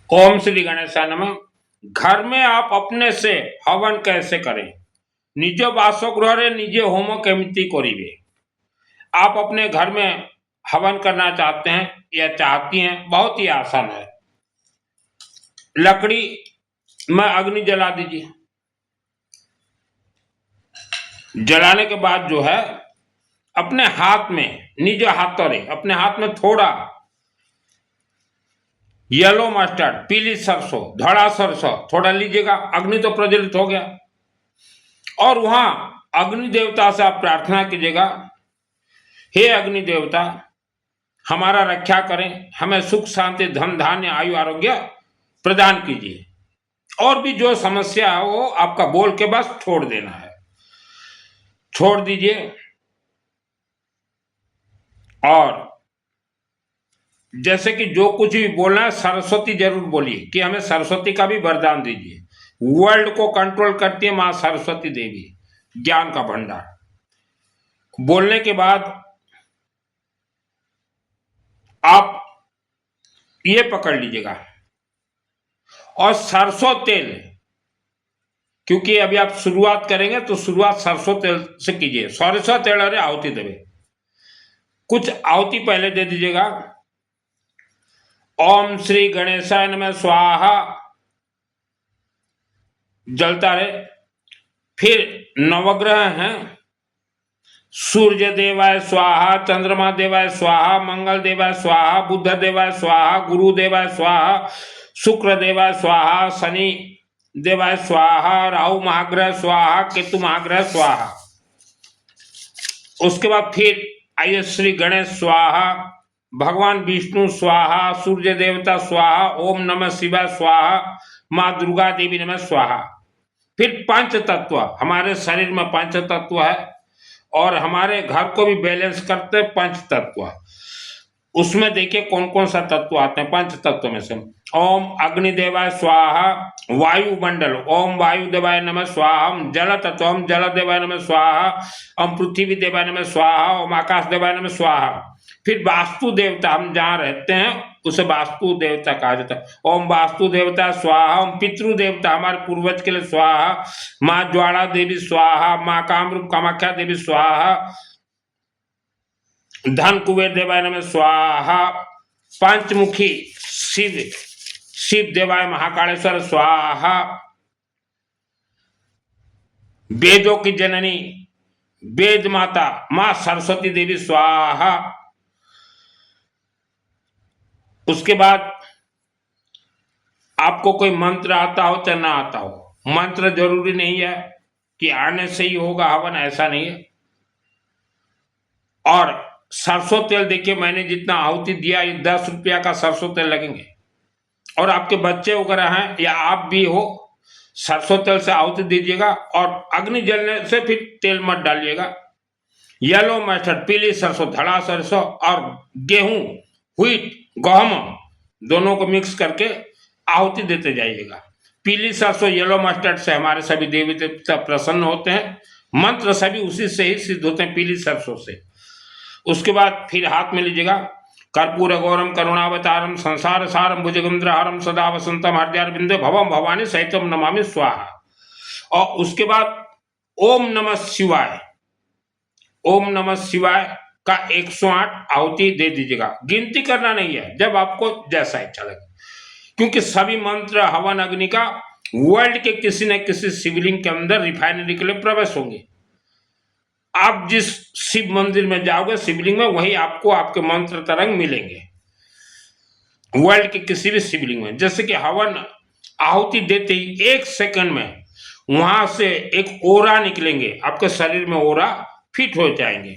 ओम श्री गणेशाय नमः। घर में आप अपने से हवन कैसे करें? निज बासगृह निजे होम केमिति करिवे। आप अपने घर में हवन करना चाहते हैं या चाहती हैं, बहुत ही आसान है। लकड़ी में अग्नि जला दीजिए। जलाने के बाद जो है अपने हाथ में, निज हाथों अपने हाथ में थोड़ा येलो मस्टर्ड, पीली सरसों, धड़ा सरसों थोड़ा लीजिएगा। अग्नि तो प्रज्वलित हो गया और वहां अग्नि देवता से आप प्रार्थना कीजिएगा, हे अग्नि देवता हमारा रक्षा करें, हमें सुख शांति धन धान्य आयु आरोग्य प्रदान कीजिए। और भी जो समस्या है वो आपका बोल के बस छोड़ देना है, छोड़ दीजिए। और जैसे कि जो कुछ भी बोलना है सरस्वती जरूर बोलिए कि हमें सरस्वती का भी वरदान दीजिए। वर्ल्ड को कंट्रोल करती है मां सरस्वती देवी, ज्ञान का भंडार। बोलने के बाद आप ये पकड़ लीजिएगा और सरसों तेल, क्योंकि अभी आप शुरुआत करेंगे तो शुरुआत सरसों तेल से कीजिए। सरसों तेल अरे आहुति देवे, कुछ आहुति पहले दे दीजिएगा। ओम श्री गणेशाय नमः स्वाहा जलता रहे। फिर नवग्रह हैं, सूर्य देवाय स्वाहा, चंद्रमा देवाय स्वाहा, मंगल देवाय स्वाहा, बुध देवाय स्वाहा, गुरु देवाय स्वाहा, शुक्र देवाय स्वाहा, शनि देवाय स्वाहा, राहु महाग्रह स्वाहा, केतु महाग्रह स्वाहा। उसके बाद फिर आइए श्री गणेश स्वाहा, भगवान विष्णु स्वाहा, सूर्य देवता स्वाहा, ओम नमः शिवाय स्वाहा, माँ दुर्गा देवी नमः स्वाहा। फिर पंच तत्व, हमारे शरीर में पंच तत्व है और हमारे घर को भी बैलेंस करते पंच तत्व। उसमें देखिए कौन कौन सा तत्व आते हैं पंच तत्व में से। ओम अग्नि देवाय स्वाहा, वायुमंडल, ओम वायु देवाय नमः स्वाहा, ओम जल तत्व, ओम जल देवाय नमः स्वाहा, ओम पृथ्वी देवाय नमः स्वाहा, ओम आकाश देवाय नमः स्वाहा। फिर वास्तु देवता, हम जहाँ रहते हैं उसे वास्तु देवता कहा जाता है। ओम वास्तु देवता स्वाहा, ओम पितृ देवता हमारे पूर्वज के लिए स्वाहा, माँ ज्वाला देवी स्वाहा, माँ कामरूप कामाख्या देवी स्वाहा, धन कुबेर देवाय नमः स्वाहा, पंचमुखी शिव देवाय महाकालेश्वर स्वाहा, वेदों की जननी वेद माता मां सरस्वती देवी स्वाहा। उसके बाद आपको कोई मंत्र आता हो चाहे ना आता हो, मंत्र जरूरी नहीं है कि आने से ही होगा हवन, ऐसा नहीं है। और सरसों तेल देखिए मैंने जितना आहुति दिया, 10 रुपया का सरसों तेल लगेंगे। और आपके बच्चे वगैरह हैं या आप भी हो, सरसों तेल से आहुति दीजिएगा और अग्नि जलने से फिर तेल मत डालिएगा। येलो मस्टर्ड, पीली सरसों, धड़ा सरसों और गेहूं, व्हीट, गहम दोनों को मिक्स करके आहुति देते जाइएगा। पीली सरसों येलो मस्टर्ड से हमारे सभी देवी देवता प्रसन्न होते हैं, मंत्र सभी उसी से ही सिद्ध होते हैं, पीली सरसों से। उसके बाद फिर हाथ में लीजिएगा कर्पूर गौरम करुणावतारम संसार सारम भुजगेंद्रहारम सदा वसंतम हृदयारविंदे भवम भवानी सहितम नमामि स्वाहा। और उसके बाद ओम नमः शिवाय, ओम नमः शिवाय का 108 आहुति दे दीजिएगा। गिनती करना नहीं है, जब आपको जैसा इच्छा लगे, क्योंकि सभी मंत्र हवन अग्नि का वर्ल्ड के किसी न किसी शिवलिंग के अंदर रिफाइनरी के लिए प्रवेश होंगे। आप जिस शिव मंदिर में जाओगे शिवलिंग में, वही आपको आपके मंत्र तरंग मिलेंगे वर्ल्ड के किसी भी शिवलिंग में। जैसे कि हवन आहुति देते ही 1 सेकंड में वहां से एक ओरा निकलेंगे, आपके शरीर में ओरा फिट हो जाएंगे।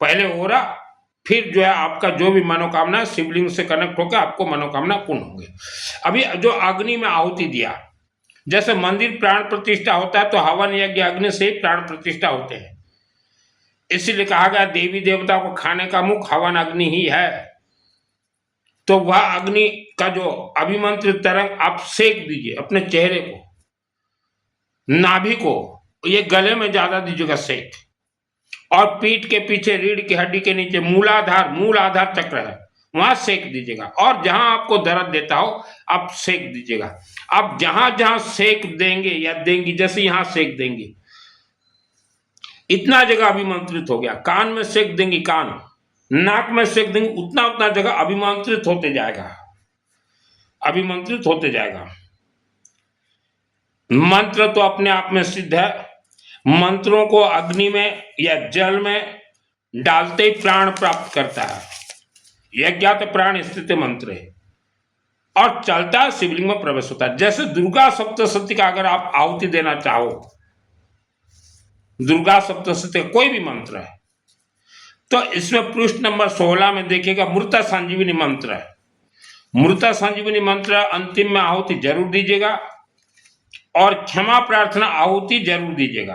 पहले ओरा, फिर जो है आपका जो भी मनोकामना शिवलिंग से कनेक्ट होकर आपको मनोकामना पूर्ण होंगे। अभी जो अग्नि में आहुति दिया, जैसे मंदिर प्राण प्रतिष्ठा होता है तो हवन यज्ञ अग्नि से ही प्राण प्रतिष्ठा होते हैं। इसीलिए कहा गया देवी देवता को खाने का मुख हवन अग्नि ही है। तो वह अग्नि का जो अभिमंत्रित तरंग आप सेक दीजिए अपने चेहरे को, नाभि को, ये गले में ज्यादा दीजिएगा सेक। और पीठ के पीछे रीढ़ की हड्डी के नीचे मूल आधार चक्र है, वहां सेक दीजिएगा, और जहां आपको दर्द देता हो आप सेक दीजिएगा। आप जहां जहां सेक देंगे या देंगी, जैसे यहां सेक देंगी, इतना जगह अभिमंत्रित हो गया। कान में सेक देंगी, कान, नाक में सेक देंगे, उतना उतना जगह अभिमंत्रित होते जाएगा, अभिमंत्रित होते जाएगा। मंत्र तो अपने आप में सिद्ध है। मंत्रों को अग्नि में या जल में डालते ही प्राण प्राप्त करता है। यज्ञात प्राण स्थित मंत्र है और चलता है, शिवलिंग में प्रवेश होता है। जैसे दुर्गा सप्तशती का अगर आप आहुति देना चाहो, दुर्गा सप्तशती कोई भी मंत्र है, तो इसमें पृष्ठ नंबर 16 में देखिएगा मृता संजीवनी मंत्र है। मृता संजीवनी मंत्र अंतिम में आहुति जरूर दीजिएगा, और क्षमा प्रार्थना आहुति जरूर दीजिएगा।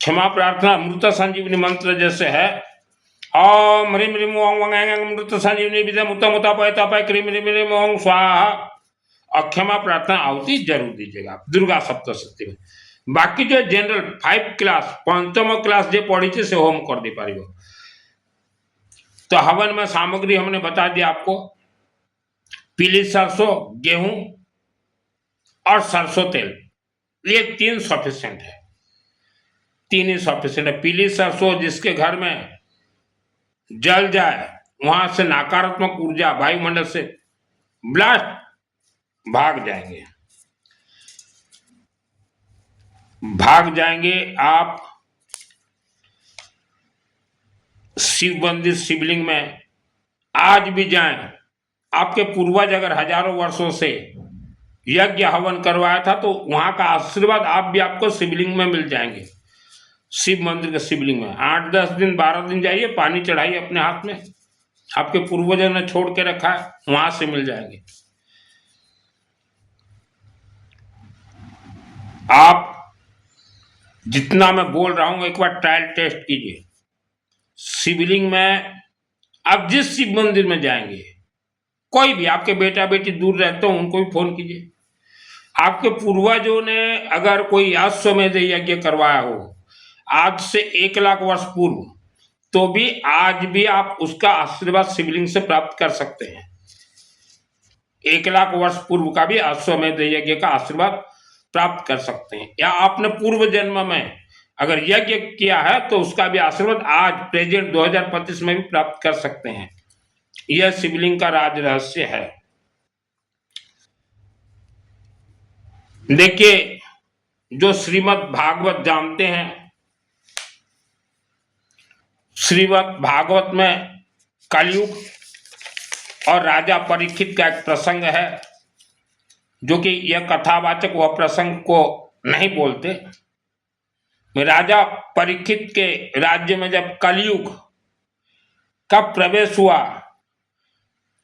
क्षमा प्रार्थना मृत संजीवनी मंत्र जैसे है, ओम ह्रीम ह्रीम ओम मृत संजीवनी विजय मुता मुता पय तपय क्रीम ह्रीम ह्रीम ओम स्वाहा, और क्षमा प्रार्थना आहुति जरूर दीजिएगा दुर्गा सप्तशती में। बाकी जो जनरल 5 क्लास पंचम क्लास जो पढ़ी थी से होम कर दे पारी। तो हवन में सामग्री हमने बता दिया आपको, पीली सरसों, गेहूं और सरसों तेल, ये 3 सफिशिएंट है, 3 ही सफिशिएंट है। पीली सरसों जिसके घर में जल जाए, वहां से नकारात्मक ऊर्जा वायुमंडल से ब्लास्ट भाग जाएंगे, भाग जाएंगे। आप शिव मंदिर शिवलिंग में आज भी जाएं, आपके पूर्वज अगर हजारों वर्षों से यज्ञ हवन करवाया था तो वहां का आशीर्वाद आप भी आपको शिवलिंग में मिल जाएंगे। शिव मंदिर के शिवलिंग में 8-10 दिन 12 दिन जाइए, पानी चढ़ाइए अपने हाथ में, आपके पूर्वजों ने छोड़ के रखा है, वहां से मिल जाएंगे। आप जितना मैं बोल रहा हूं एक बार ट्रायल टेस्ट कीजिए। शिवलिंग में आप जिस शिव मंदिर में जाएंगे, कोई भी आपके बेटा बेटी दूर रहते हो उनको भी फोन कीजिए। आपके पूर्वजों ने अगर कोई अश्वमेध यज्ञ करवाया हो आज से 1 लाख वर्ष पूर्व, तो भी आज भी आप उसका आशीर्वाद शिवलिंग से प्राप्त कर सकते हैं। 1 लाख वर्ष पूर्व का भी अश्वमेध यज्ञ का आशीर्वाद प्राप्त कर सकते हैं। या आपने पूर्व जन्म में अगर यज्ञ किया है तो उसका भी आशीर्वाद आज प्रेजेंट 2025 में भी प्राप्त कर सकते हैं। यह शिवलिंग का राज रहस्य है। देखिए, जो श्रीमद् भागवत जानते हैं, श्रीमद् भागवत में कलयुग और राजा परीक्षित का एक प्रसंग है, जो कि यह कथावाचक वह प्रसंग को नहीं बोलते। राजा परीक्षित के राज्य में जब कलयुग का प्रवेश हुआ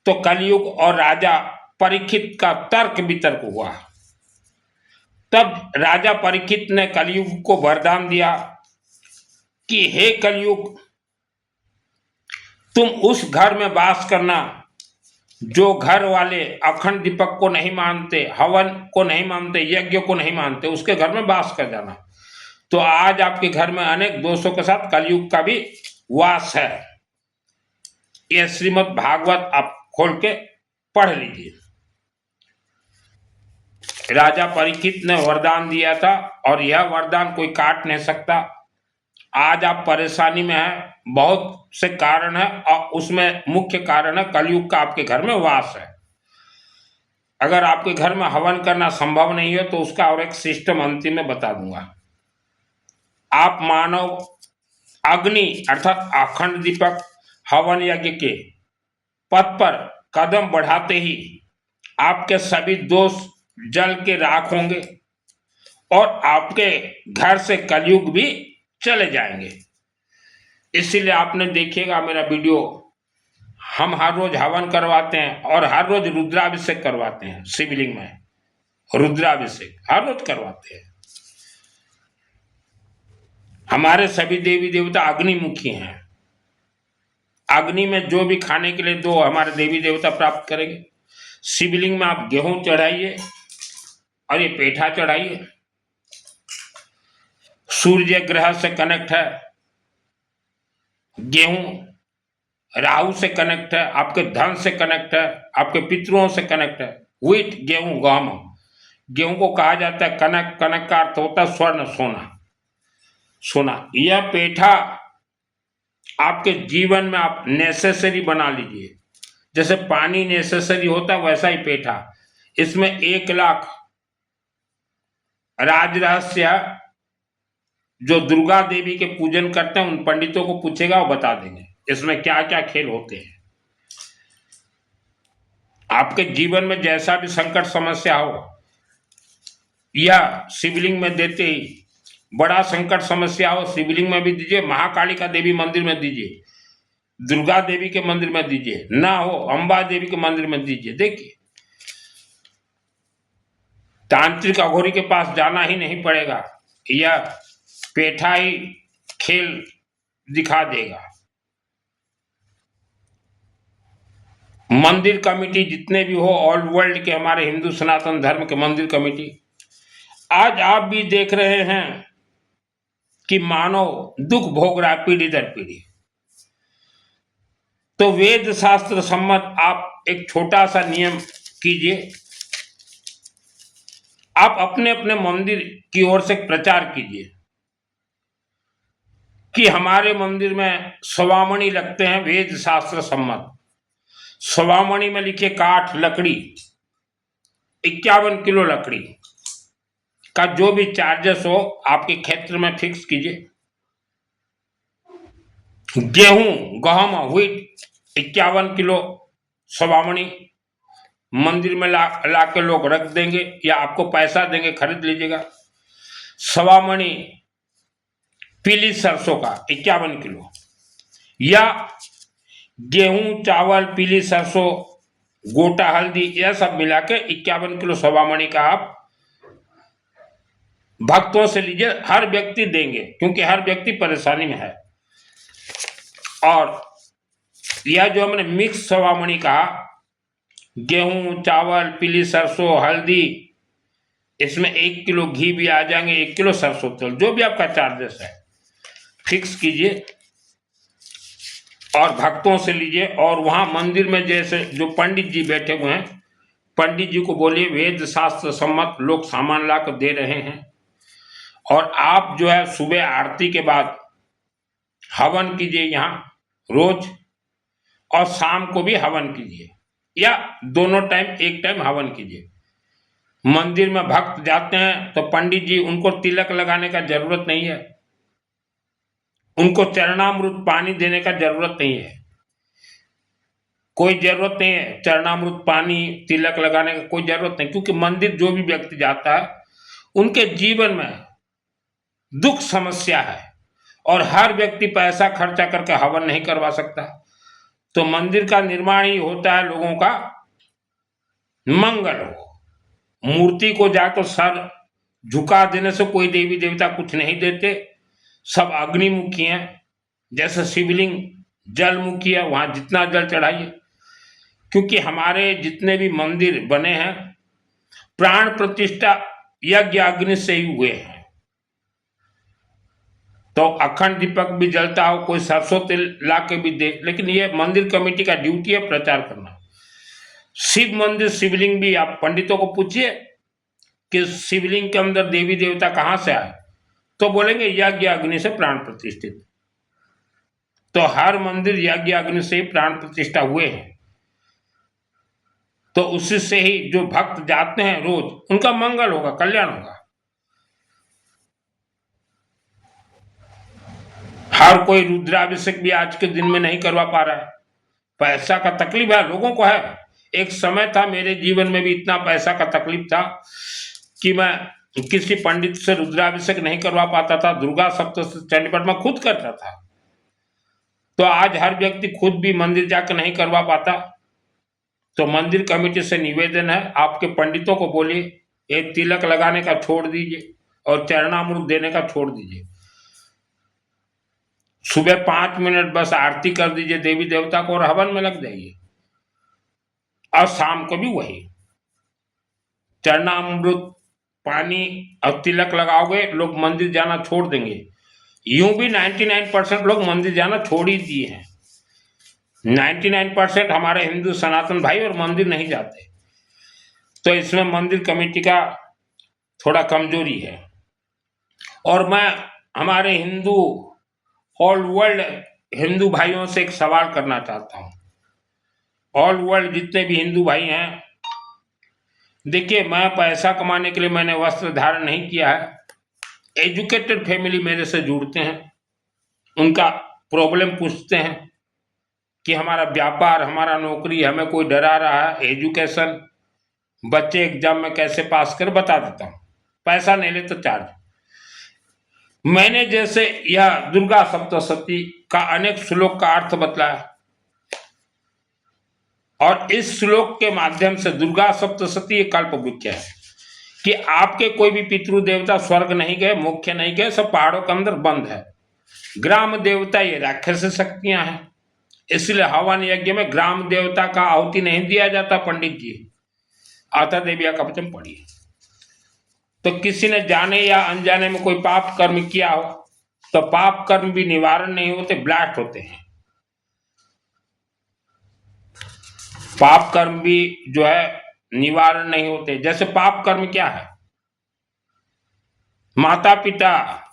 तो कलयुग और राजा परीक्षित का तर्क वितर्क हुआ। तब राजा परीक्षित ने कलयुग को वरदान दिया कि हे कलयुग, तुम उस घर में वास करना जो घर वाले अखंड दीपक को नहीं मानते, हवन को नहीं मानते, यज्ञ को नहीं मानते, उसके घर में वास कर जाना। तो आज आपके घर में अनेक दोषों के साथ कलयुग का भी वास है। यह श्रीमद् भागवत आप खोल के पढ़ लीजिए। राजा परीक्षित ने वरदान दिया था और यह वरदान कोई काट नहीं सकता। आज आप परेशानी में हैं, बहुत से कारण है और उसमें मुख्य कारण है कलयुग का आपके घर में वास है। अगर आपके घर में हवन करना संभव नहीं है तो उसका और एक सिस्टम अंतिम में बता दूंगा। आप मानव अग्नि अर्थात अखंड दीपक हवन यज्ञ के पथ पर कदम बढ़ाते ही आपके सभी दोष जल के राख होंगे और आपके घर से कलयुग भी चले जाएंगे। इसीलिए आपने देखिएगा मेरा वीडियो, हम हर रोज हवन करवाते हैं और हर रोज रुद्राभिषेक करवाते हैं। शिवलिंग में रुद्राभिषेक हर रोज करवाते हैं। हमारे सभी देवी देवता अग्निमुखी हैं। अग्नि में जो भी खाने के लिए दो हमारे देवी देवता प्राप्त करेंगे। शिवलिंग में आप गेहूं चढ़ाइए और ये पेठा चढ़ाइए। सूर्य ग्रह से कनेक्ट है गेहूं, राहु से कनेक्ट है, आपके धन से कनेक्ट है, आपके पितरों से कनेक्ट है। व्हीट गेहूं गहम, गेहूं को कहा जाता है कनक, कनक का अर्थ होता है स्वर्ण सोना, सोना। यह पेठा आपके जीवन में आप नेसेसरी बना लीजिए, जैसे पानी नेसेसरी होता है वैसा ही पेठा। इसमें 1,00,000 राज रहस्य, जो दुर्गा देवी के पूजन करते हैं उन पंडितों को पूछेगा वो बता देंगे इसमें क्या क्या खेल होते हैं। आपके जीवन में जैसा भी संकट समस्या हो, या शिवलिंग में देते ही, बड़ा संकट समस्या हो शिवलिंग में भी दीजिए, महाकालिका देवी मंदिर में दीजिए, दुर्गा देवी के मंदिर में दीजिए, ना हो अंबा देवी के मंदिर में दीजिए। देखिए तांत्रिक अघोरी के पास जाना ही नहीं पड़ेगा, यह पेठा ही खेल दिखा देगा। मंदिर कमेटी जितने भी हो ऑल वर्ल्ड के, हमारे हिंदू सनातन धर्म के मंदिर कमेटी, आज आप भी देख रहे हैं कि मानव दुख भोग रहा है पीढ़ी दर पीढ़ी। तो वेद शास्त्र सम्मत आप एक छोटा सा नियम कीजिए, आप अपने अपने मंदिर की ओर से प्रचार कीजिए कि हमारे मंदिर में स्वामणि लगते हैं वेद शास्त्र सम्मत। स्वामणि में लिखे काठ लकड़ी, 51 किलो लकड़ी का जो भी चार्जेस हो आपके क्षेत्र में फिक्स कीजिए। गेहूं गहम व्हीट 51 किलो स्वामणि मंदिर में ला के लोग रख देंगे, या आपको पैसा देंगे खरीद लीजिएगा। स्वामणि पीली सरसों का 51 किलो, या गेहूं चावल पीली सरसों गोटा हल्दी यह सब मिला के 51 किलो स्वामणि का आप भक्तों से लीजिए। हर व्यक्ति देंगे क्योंकि हर व्यक्ति परेशानी में है। और यह जो हमने मिक्स स्वामणि कहा, गेहूं चावल पीली सरसों हल्दी, इसमें 1 किलो घी भी आ जाएंगे, 1 किलो सरसों तेल, जो भी आपका चार्जेस है फिक्स कीजिए और भक्तों से लीजिए। और वहां मंदिर में जैसे जो पंडित जी बैठे हुए हैं, पंडित जी को बोलिए वेद शास्त्र सम्मत लोग सामान ला कर दे रहे हैं। और आप जो है सुबह आरती के बाद हवन कीजिए यहाँ रोज, और शाम को भी हवन कीजिए, या दोनों टाइम एक टाइम हवन कीजिए। मंदिर में भक्त जाते हैं तो पंडित जी उनको तिलक लगाने का जरूरत नहीं है, उनको चरणामृत पानी देने का जरूरत नहीं है, कोई जरूरत नहीं है चरणामृत पानी तिलक लगाने का कोई जरूरत नहीं। क्योंकि मंदिर जो भी व्यक्ति जाता है उनके जीवन में दुख समस्या है, और हर व्यक्ति पैसा खर्चा करके हवन नहीं करवा सकता। तो मंदिर का निर्माण ही होता है लोगों का मंगल हो। मूर्ति को जाकर सर झुका देने से कोई देवी देवता कुछ नहीं देते, सब अग्निमुखी हैं। जैसे शिवलिंग जलमुखी है, वहां जितना जल चढ़ाइए। क्योंकि हमारे जितने भी मंदिर बने हैं प्राण प्रतिष्ठा यज्ञ अग्नि से ही हुए हैं। तो अखंड दीपक भी जलता हो, कोई सरसों तेल ला के भी दे, लेकिन ये मंदिर कमेटी का ड्यूटी है प्रचार करना। शिव मंदिर शिवलिंग भी आप पंडितों को पूछिए कि शिवलिंग के अंदर देवी देवता कहाँ से आए, तो बोलेंगे यज्ञ अग्नि से प्राण प्रतिष्ठित। तो हर मंदिर यज्ञ अग्नि से ही प्राण प्रतिष्ठा हुए हैं। तो उसी से ही जो भक्त जाते हैं रोज उनका मंगल होगा, कल्याण होगा। हर कोई रुद्राभिषेक भी आज के दिन में नहीं करवा पा रहा है, पैसा का तकलीफ है लोगों को है। एक समय था मेरे जीवन में भी इतना पैसा का तकलीफ था कि मैं किसी पंडित से रुद्राभिषेक नहीं करवा पाता था, दुर्गा सप्तशती चंडी पाठ में खुद करता था। तो आज हर व्यक्ति खुद भी मंदिर जाकर नहीं करवा पाता। तो मंदिर कमेटी से निवेदन है, आपके पंडितों को बोलिए एक तिलक लगाने का छोड़ दीजिए और चरणामृत देने का छोड़ दीजिए। सुबह 5 मिनट बस आरती कर दीजिए देवी देवता को और हवन में लग जाइए। और शाम को भी वही चरणामृत पानी और तिलक लगाओगे, लोग मंदिर जाना छोड़ देंगे। यूं भी 99% लोग मंदिर जाना छोड़ ही दिए हैं। 99% हमारे हिंदू सनातन भाई और मंदिर नहीं जाते, तो इसमें मंदिर कमेटी का थोड़ा कमजोरी है। और मैं हमारे हिंदू ऑल वर्ल्ड हिंदू भाइयों से एक सवाल करना चाहता हूं। ऑल वर्ल्ड जितने भी हिंदू भाई हैं, देखिए, मैं पैसा कमाने के लिए मैंने वस्त्र धारण नहीं किया है। एजुकेटेड फैमिली मेरे से जुड़ते हैं, उनका प्रॉब्लम पूछते हैं कि हमारा व्यापार, हमारा नौकरी, हमें कोई डरा रहा है, एजुकेशन, बच्चे एग्जाम में कैसे पास कर, बता देता हूँ, पैसा नहीं ले तो चार्ज। मैंने जैसे यह दुर्गा सप्तशती का अनेक श्लोक का अर्थ बतलाया, और इस श्लोक के माध्यम से दुर्गा सप्तशती कल्पवृक्ष है कि आपके कोई भी पितृ देवता स्वर्ग नहीं गए, मोक्ष नहीं गए, सब पहाड़ों के अंदर बंद है। ग्राम देवता ये राक्षस शक्तियां हैं, इसलिए हवन यज्ञ में ग्राम देवता का आहुति नहीं दिया जाता। पंडित जी, आता देविया का वचन पढ़िए। तो किसी ने जाने या अनजाने में कोई पाप कर्म किया हो तो पाप कर्म भी निवारण नहीं होते, ब्लास्ट होते हैं। पाप कर्म भी जो है निवारण नहीं होते। जैसे पाप कर्म क्या है, माता पिता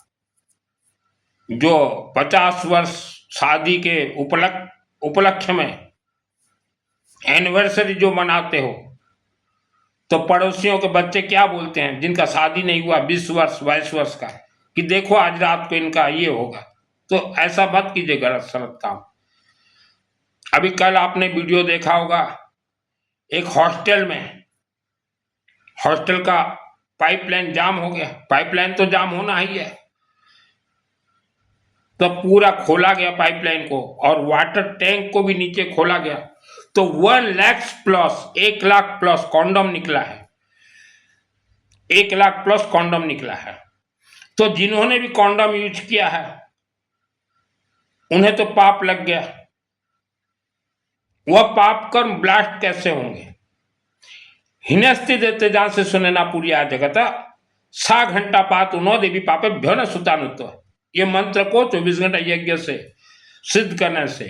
जो 50 वर्ष शादी के उपलक्ष्य में एनिवर्सरी जो मनाते हो, तो पड़ोसियों के बच्चे क्या बोलते हैं जिनका शादी नहीं हुआ 20 वर्ष 22 वर्ष का, कि देखो आज रात को इनका ये होगा। तो ऐसा मत कीजिए, गलत सलत काम। अभी कल आपने वीडियो देखा होगा, एक हॉस्टल का पाइपलाइन जाम हो गया। पाइपलाइन तो जाम होना ही है, तो पूरा खोला गया पाइपलाइन को, और वाटर टैंक को भी नीचे खोला गया, तो 1 लाख प्लस कॉन्डम निकला है। 1 लाख प्लस कॉन्डम निकला है। तो जिन्होंने भी कॉन्डम यूज किया है उन्हें तो पाप लग गया। वह पाप कर्म ब्लास्ट कैसे होंगे? हिनस्ति देते जान से सुने ना पूरी आ जगत सा घंटा पात उनो देवी पापे भ्यो न सुतानुत्व। ये मंत्र को 24 घंटा यज्ञ से सिद्ध करने से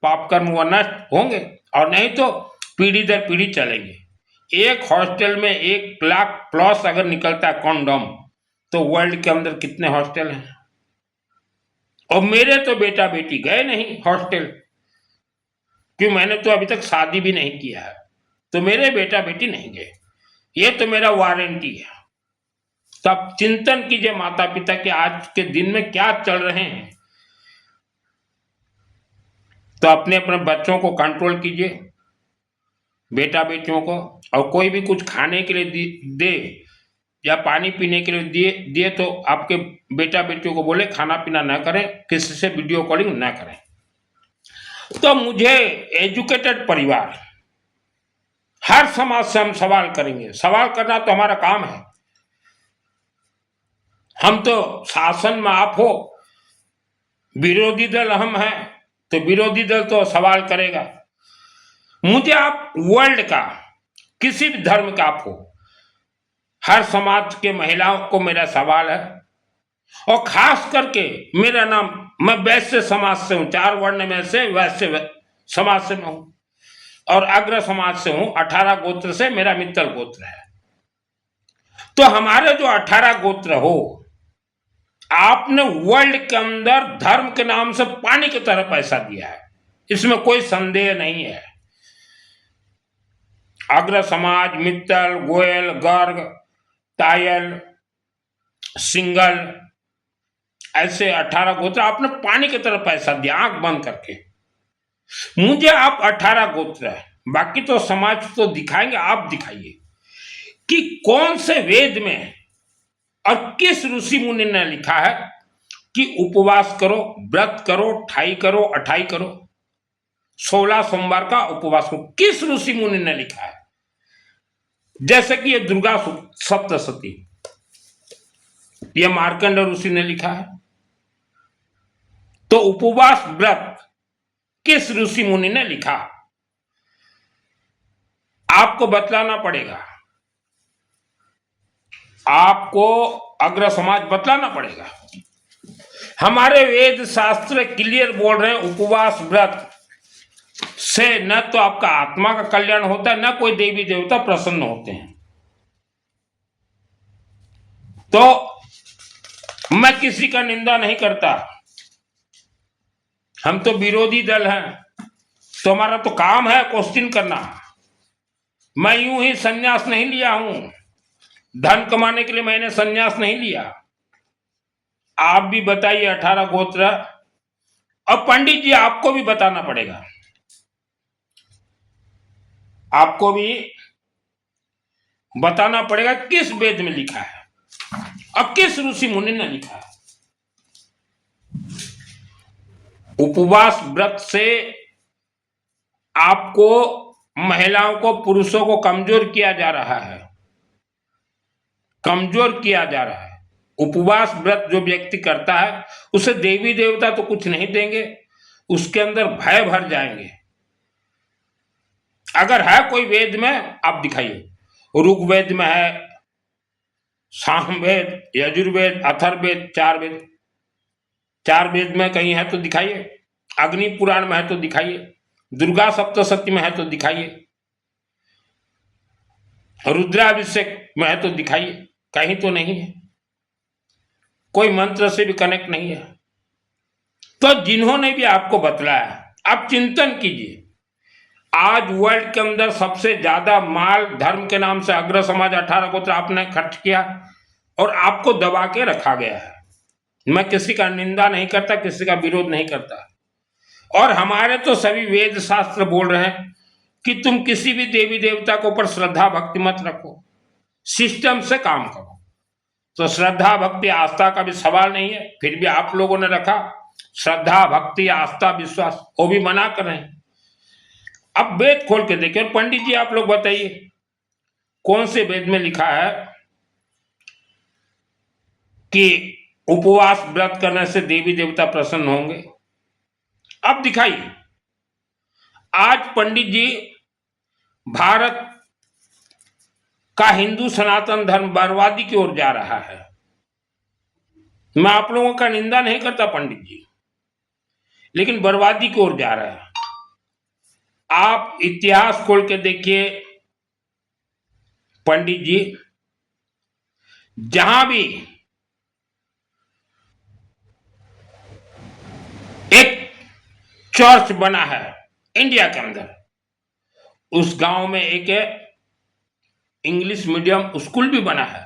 पाप कर्म वह नष्ट होंगे, और नहीं तो पीढ़ी दर पीढ़ी चलेंगे। एक हॉस्टल में 1 लाख प्लस अगर निकलता है कॉन्डम, तो वर्ल्ड के अंदर कितने हॉस्टल हैं? और मेरे तो बेटा बेटी गए नहीं हॉस्टल, क्यों? मैंने तो अभी तक शादी भी नहीं किया है, तो मेरे बेटा बेटी नहीं गए। ये तो मेरा वारंटी है। तब चिंतन कीजिए माता पिता के आज के दिन में क्या चल रहे हैं, तो अपने अपने बच्चों को कंट्रोल कीजिए, बेटा बेटियों को। और कोई भी कुछ खाने के लिए दे या पानी पीने के लिए दिए तो आपके बेटा बेटियों को बोले खाना पीना ना करें, किसी से वीडियो कॉलिंग ना करें। तो मुझे एजुकेटेड परिवार, हर समाज से हम सवाल करेंगे। सवाल करना तो हमारा काम है। हम तो शासन में आप हो, विरोधी दल हम हैं, तो विरोधी दल तो सवाल करेगा। मुझे आप वर्ल्ड का किसी भी धर्म का आप हो, हर समाज के महिलाओं को मेरा सवाल है। और खास करके मेरा नाम, मैं वैश्य समाज से हूं, 4 वर्ण में से वैश्य समाज से मैं हूं, और अग्र समाज से हूं। 18 गोत्र से मेरा मित्तल गोत्र है। तो हमारे जो 18 गोत्र हो, आपने वर्ल्ड के अंदर धर्म के नाम से पानी की तरह पैसा दिया है, इसमें कोई संदेह नहीं है। अग्र समाज, मित्तल, गोयल, गर्ग, तायल, सिंगल, ऐसे 18 गोत्र आपने पानी की तरह पैसा दिया, आंख बंद करके। मुझे आप 18 गोत्र है, बाकी तो समाज तो दिखाएंगे, आप दिखाइए कि कौन से वेद में और किस ऋषि मुनि ने लिखा है कि उपवास करो, व्रत करो, 28 करो, 28 करो, 16 सोमवार का उपवास करो। किस ऋषि मुनि ने लिखा है? जैसे कि ये दुर्गा सप्तशती, ये मार्कंड ऋषि ने लिखा है। तो उपवास व्रत किस ऋषि मुनि ने लिखा? आपको बतलाना पड़ेगा, आपको अग्र समाज बतलाना पड़ेगा। हमारे वेद शास्त्र क्लियर बोल रहे हैं, उपवास व्रत से न तो आपका आत्मा का कल्याण होता है, न कोई देवी देवता प्रसन्न होते हैं। तो मैं किसी का निंदा नहीं करता, हम तो विरोधी दल हैं, तो हमारा तो काम है क्वेश्चन करना। मैं यूं ही संन्यास नहीं लिया हूं, धन कमाने के लिए मैंने संन्यास नहीं लिया। आप भी बताइए 18 गोत्र, और पंडित जी आपको भी बताना पड़ेगा, आपको भी बताना पड़ेगा किस वेद में लिखा है और किस ऋषि मुनि ने लिखा है। उपवास व्रत से आपको, महिलाओं को, पुरुषों को कमजोर किया जा रहा है, कमजोर किया जा रहा है। उपवास व्रत जो व्यक्ति करता है उसे देवी देवता तो कुछ नहीं देंगे, उसके अंदर भय भर जाएंगे। अगर है कोई वेद में आप दिखाइए, ऋग्वेद में है, सामवेद, यजुर्वेद, अथर्ववेद, चार वेद में कहीं है तो दिखाइए, अग्नि पुराण में है तो दिखाइए, दुर्गा सप्तशती में है तो दिखाइए, रुद्राभिषेक में है तो दिखाइए, कहीं तो नहीं है, कोई मंत्र से भी कनेक्ट नहीं है। तो जिन्होंने भी आपको बतलाया, आप चिंतन कीजिए। आज वर्ल्ड के अंदर सबसे ज्यादा माल धर्म के नाम से अग्र समाज 18 गोत्र आपने खर्च किया और आपको दबा के रखा गया है। मैं किसी का निंदा नहीं करता, किसी का विरोध नहीं करता, और हमारे तो सभी वेद शास्त्र बोल रहे हैं कि तुम किसी भी देवी देवता के ऊपर श्रद्धा भक्ति मत रखो, सिस्टम से काम करो। तो श्रद्धा भक्ति आस्था का भी सवाल नहीं है, फिर भी आप लोगों ने रखा श्रद्धा भक्ति आस्था विश्वास, वो भी मना कर रहे हैं। अब वेद खोल के देखिए, और पंडित जी आप लोग बताइए कौन से वेद में लिखा है कि उपवास व्रत करने से देवी देवता प्रसन्न होंगे। अब दिखाइए। आज पंडित जी भारत का हिंदू सनातन धर्म बर्बादी की ओर जा रहा है। मैं आप लोगों का निंदा नहीं करता पंडित जी, लेकिन बर्बादी की ओर जा रहा है। आप इतिहास खोल के देखिए पंडित जी, जहां भी एक चर्च बना है इंडिया के अंदर, उस गांव में एक इंग्लिश मीडियम स्कूल भी बना है,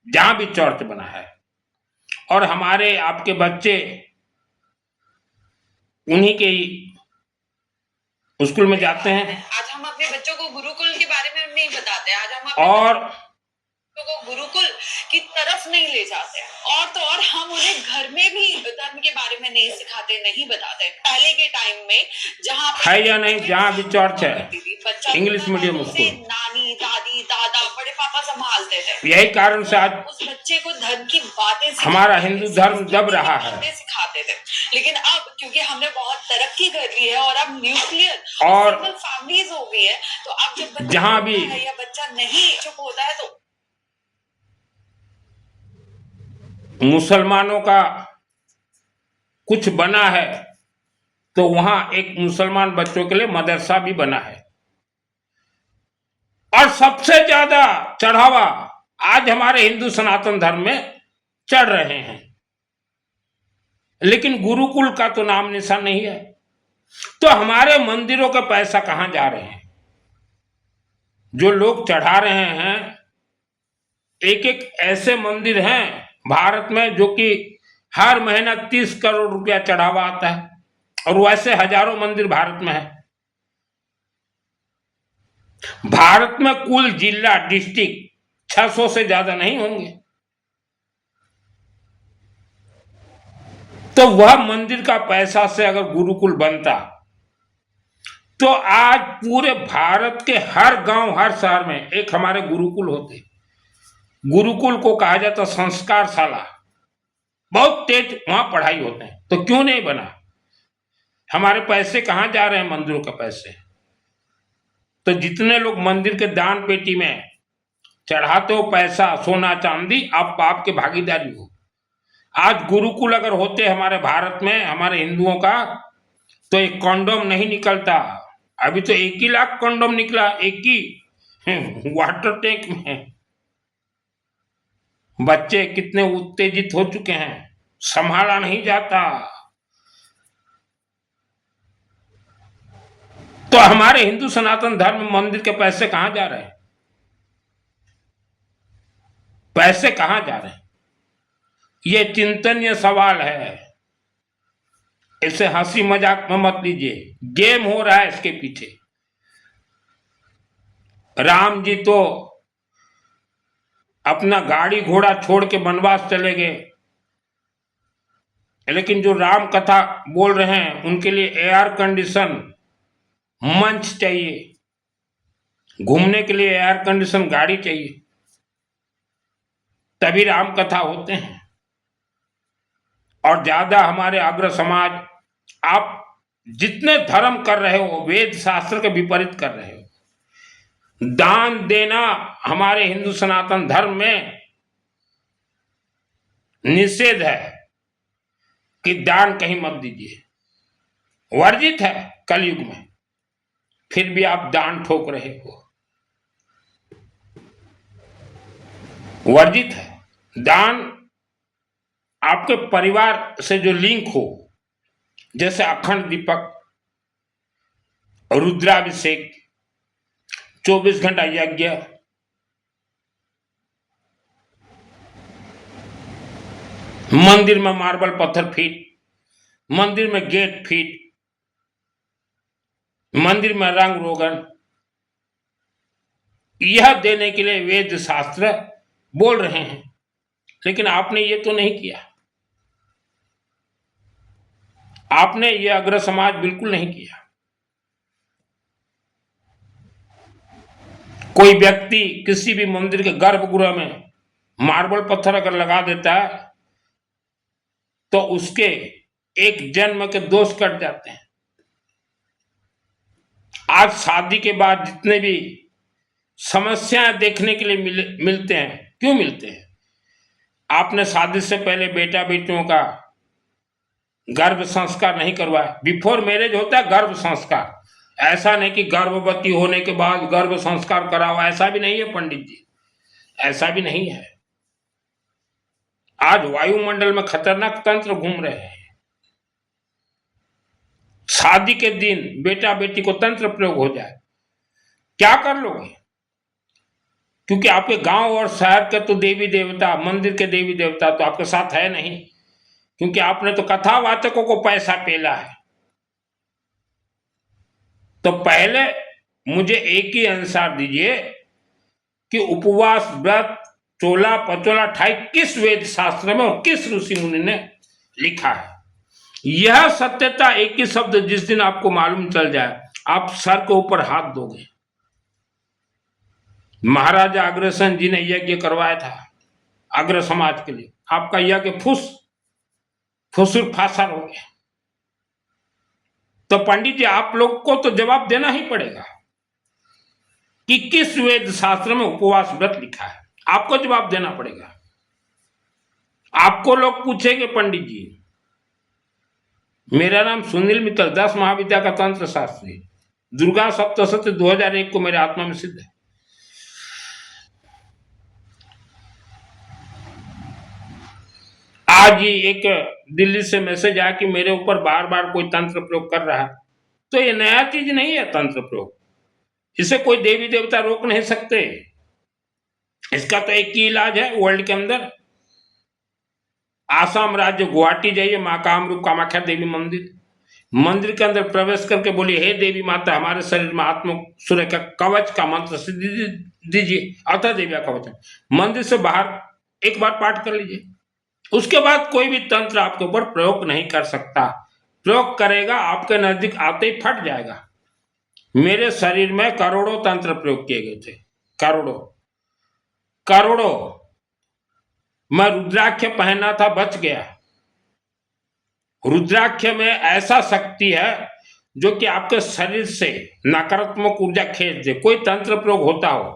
जहां भी चर्च बना है, और हमारे आपके बच्चे उन्हीं के स्कूल में जाते हैं। आज हम अपने बच्चों को गुरुकुल के बारे में नहीं बताते, आज हम अपने और बच्चों को गुरुकुल की तरफ नहीं ले जाते, और तो और हम उन्हें घर में भी धर्म के बारे में नहीं सिखाते, नहीं बताते। पहले के टाइम में जहाँ है या नहीं, जहाँ भी चर्च है इंग्लिश मीडियम स्कूल, नानी दादी दादा बड़े पापा संभालते थे। यही कारण से आज उस बच्चे को धर्म की बातें हमारा हिंदू धर्म दब रहा है, सिखाते थे। लेकिन अब क्योंकि हमने बहुत तरक्की कर ली है और अब न्यूक्लियर और फैमिलीज हो गई है, तो अब जब जहां भी या बच्चा नहीं चुप होता है तो मुसलमानों का कुछ बना है, तो वहां एक मुसलमान बच्चों के लिए मदरसा भी बना है। और सबसे ज्यादा चढ़ावा आज हमारे हिंदू सनातन धर्म में चढ़ रहे हैं, लेकिन गुरुकुल का तो नाम निशान नहीं है। तो हमारे मंदिरों का पैसा कहां जा रहे हैं? जो लोग चढ़ा रहे हैं, एक एक ऐसे मंदिर हैं भारत में जो कि हर महीना 30 करोड़ रुपया चढ़ावा आता है, और वैसे हजारों मंदिर भारत में है। भारत में कुल जिला डिस्ट्रिक्ट 600 से ज्यादा नहीं होंगे, तो वह मंदिर का पैसा से अगर गुरुकुल बनता तो आज पूरे भारत के हर गांव हर शहर में एक हमारे गुरुकुल होते। गुरुकुल को कहा जाता संस्कारशाला, बहुत तेज वहां पढ़ाई होते हैं। तो क्यों नहीं बना? हमारे पैसे कहां जा रहे हैं? मंदिरों के पैसे। तो जितने लोग मंदिर के दान पेटी में चढ़ाते हो पैसा, सोना चांदी, आप आपके भागीदारी हो। आज गुरुकुल अगर होते हमारे भारत में, हमारे हिंदुओं का, तो एक कॉन्डोम नहीं निकलता, अभी तो 1 ही लाख कंडोम निकला, एक ही वाटर टैंक में। बच्चे कितने उत्तेजित हो चुके हैं, संभाला नहीं जाता। तो हमारे हिंदू सनातन धर्म मंदिर के पैसे कहां जा रहे हैं? पैसे कहां जा रहे हैं? ये चिंतनीय सवाल है। इसे हंसी मजाक में मत लीजिए, गेम हो रहा है इसके पीछे। राम जी तो अपना गाड़ी घोड़ा छोड़ के वनवास चले गए, लेकिन जो राम कथा बोल रहे हैं उनके लिए एयर कंडीशन मंच चाहिए, घूमने के लिए एयर कंडीशन गाड़ी चाहिए, तभी राम कथा होते हैं। और ज्यादा हमारे अग्र समाज, आप जितने धर्म कर रहे हो वेद शास्त्र के विपरीत कर रहे हो। दान देना हमारे हिंदू सनातन धर्म में निषेध है कि दान कहीं मत दीजिए, वर्जित है कलयुग में, फिर भी आप दान ठोक रहे हो, वर्जित है। दान आपके परिवार से जो लिंक हो, जैसे अखंड दीपक, रुद्राभिषेक, 24 घंटा यज्ञ, मंदिर में मार्बल पत्थर फिट, मंदिर में गेट फिट, मंदिर में रंग रोगन, यह देने के लिए वेद शास्त्र बोल रहे हैं, लेकिन आपने ये तो नहीं किया। आपने ये अग्र समाज बिल्कुल नहीं किया। कोई व्यक्ति किसी भी मंदिर के गर्भगृह में मार्बल पत्थर अगर लगा देता है तो उसके एक जन्म के दोष कट जाते हैं। आज शादी के बाद जितने भी समस्याएं देखने के लिए मिलते हैं, क्यों मिलते हैं? आपने शादी से पहले बेटा बेटियों का गर्भ संस्कार नहीं करवाया। बिफोर मैरिज होता है गर्भ संस्कार, ऐसा नहीं कि गर्भवती होने के बाद गर्भ संस्कार कराओ, ऐसा भी नहीं है पंडित जी, ऐसा भी नहीं है। आज वायुमंडल में खतरनाक तंत्र घूम रहे हैं। शादी के दिन बेटा बेटी को तंत्र प्रयोग हो जाए, क्या कर लोगे? क्योंकि आपके गांव और शहर के तो देवी देवता, मंदिर के देवी देवता तो आपके साथ है नहीं, क्योंकि आपने तो कथावाचकों को पैसा पेला है। तो पहले मुझे एक ही आंसर दीजिए कि उपवास, व्रत, चोला पचोला ठाई किस वेद शास्त्र में और किस ऋषि मुनि ने लिखा है? यह सत्यता एक ही शब्द जिस दिन आपको मालूम चल जाए, आप सर के ऊपर हाथ दोगे। महाराजा अग्रसेन जी ने यज्ञ करवाया था अग्र समाज के लिए, आपका यज्ञ फुसुर फासर हो गया। तो पंडित जी आप लोग को तो जवाब देना ही पड़ेगा कि किस वेद शास्त्र में उपवास व्रत लिखा है, आपको जवाब देना पड़ेगा। आपको लोग पूछेंगे पंडित जी, मेरा नाम सुनील मित्तल, 10 महाविद्या का तंत्र शास्त्री, दुर्गा सप्तशती 2001 को मेरे आत्मा में सिद्ध है। आज ही एक दिल्ली से मैसेज आया कि मेरे ऊपर बार बार कोई तंत्र प्रयोग कर रहा है। तो ये नया चीज नहीं है तंत्र प्रयोग, इसे कोई देवी देवता रोक नहीं सकते। इसका तो एक ही इलाज है वर्ल्ड के अंदर, आसाम राज्य गुवाहाटी जाइए, माँ कामरूप कामाख्या देवी मंदिर, मंदिर के अंदर प्रवेश करके बोलिए, हे देवी माता, हमारे शरीर में आत्म सूर्य का कवच का मंत्र सिद्धि दीजिए, अतः देविया कवच। मंदिर से बाहर एक बार पाठ कर लीजिए, उसके बाद कोई भी तंत्र आपके ऊपर प्रयोग नहीं कर सकता। प्रयोग करेगा आपके नजदीक आते ही फट जाएगा। मेरे शरीर में करोड़ों तंत्र प्रयोग किए गए थे, करोड़ों। मैं रुद्राक्ष पहना था, बच गया। रुद्राक्ष में ऐसा शक्ति है जो कि आपके शरीर से नकारात्मक ऊर्जा खींच दे। कोई तंत्र प्रयोग होता हो,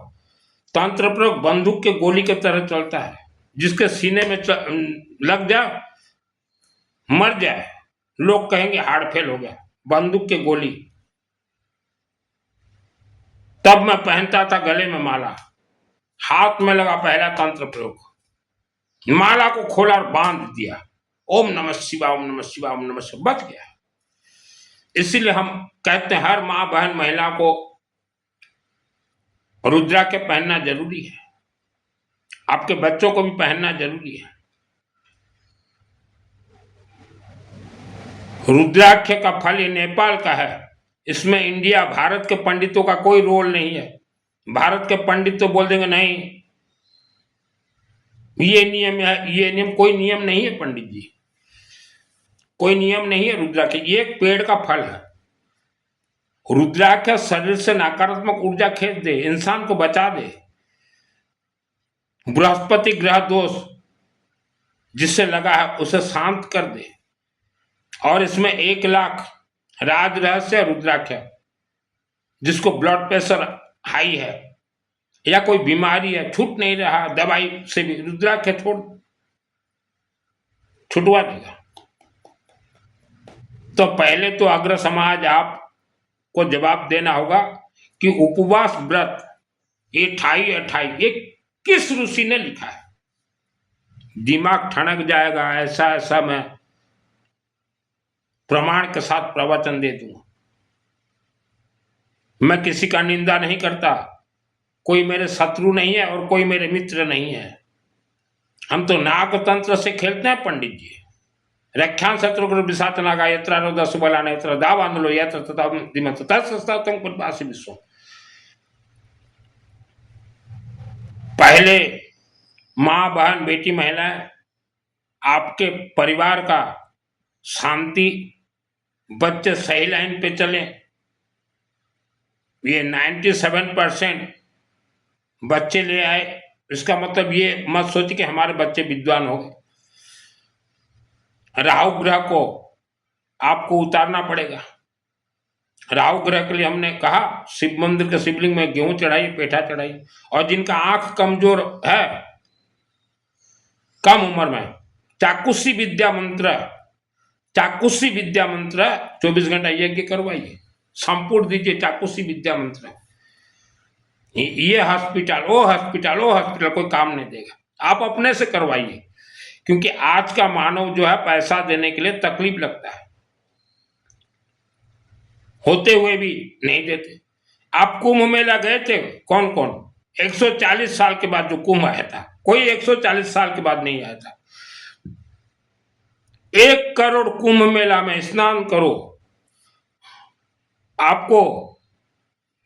तंत्र प्रयोग बंदूक के गोली की तरह चलता है, जिसके सीने में लग जाए मर जाए, लोग कहेंगे हार्ट फेल हो गया, बंदूक के गोली। तब मैं पहनता था गले में माला, हाथ में लगा पहला तंत्र प्रयोग, माला को खोला और बांध दिया, ओम नमः शिवाय ओम नमः शिवाय ओम नमः शिवाय, बच गया। इसीलिए हम कहते हैं हर माँ बहन महिला को रुद्राक्ष पहनना जरूरी है, आपके बच्चों को भी पहनना जरूरी है। रुद्राक्ष का फल ये नेपाल का है, इसमें इंडिया भारत के पंडितों का कोई रोल नहीं है। भारत के पंडित तो बोल देंगे नहीं ये नियम है, ये नियम, कोई नियम नहीं है पंडित जी, कोई नियम नहीं है। रुद्राक्ष ये एक पेड़ का फल है। रुद्राक्ष शरीर से नकारात्मक ऊर्जा खींच दे, इंसान को बचा दे, बृहस्पति ग्रह दोष जिससे लगा है उसे शांत कर दे। और इसमें 1 लाख राज रहस्य रुद्राक्ष, जिसको ब्लड प्रेशर हाई है या कोई बीमारी है, छूट नहीं रहा दवाई से भी, रुद्राक्ष छुटवा देगा। तो पहले तो अग्र समाज आपको जवाब देना होगा कि उपवास व्रत ये 28 ये किस ऋषि ने लिखा है। दिमाग ठनक जाएगा, ऐसा मैं प्रमाण के साथ प्रवचन दे दूंगा। मैं किसी का निंदा नहीं करता, कोई मेरे शत्रु नहीं है और कोई मेरे मित्र नहीं है। हम तो नाग तंत्र से खेलते हैं पंडित जी। रक्षां शत्रुघ्न विषात नागा यत्र रोद सुबला नेत्र दावांधलो यत्र तथा दिमत तत्सस्तातम कुर्बासी विश्व। पहले माँ बहन बेटी महिलाएं आपके परिवार का शांति, बच्चे सही लाइन पे चले। ये 97% बच्चे ले आए, इसका मतलब ये मत सोचिए कि हमारे बच्चे विद्वान हो गए। राहु ग्रह को आपको उतारना पड़ेगा। राहु ग्रह के लिए हमने कहा शिव मंदिर के शिवलिंग में गेहूं चढ़ाइए, पेठा चढ़ाइए। और जिनका आंख कमजोर है, कम उम्र में, चाकुषी विद्या मंत्र 24 घंटा यज्ञ करवाइए, संपूर्ण दीजिए चाकुषी विद्या मंत्र। ये हॉस्पिटल वो हॉस्पिटल कोई काम नहीं देगा, आप अपने से करवाइए। क्योंकि आज का मानव जो है पैसा देने के लिए तकलीफ लगता है, होते हुए भी नहीं देते। आप कुंभ मेला गए थे, कौन कौन? 140 साल के बाद जो कुंभ आया था, कोई 140 साल के बाद नहीं आया था। 1 करोड़ कुंभ मेला में स्नान करो, आपको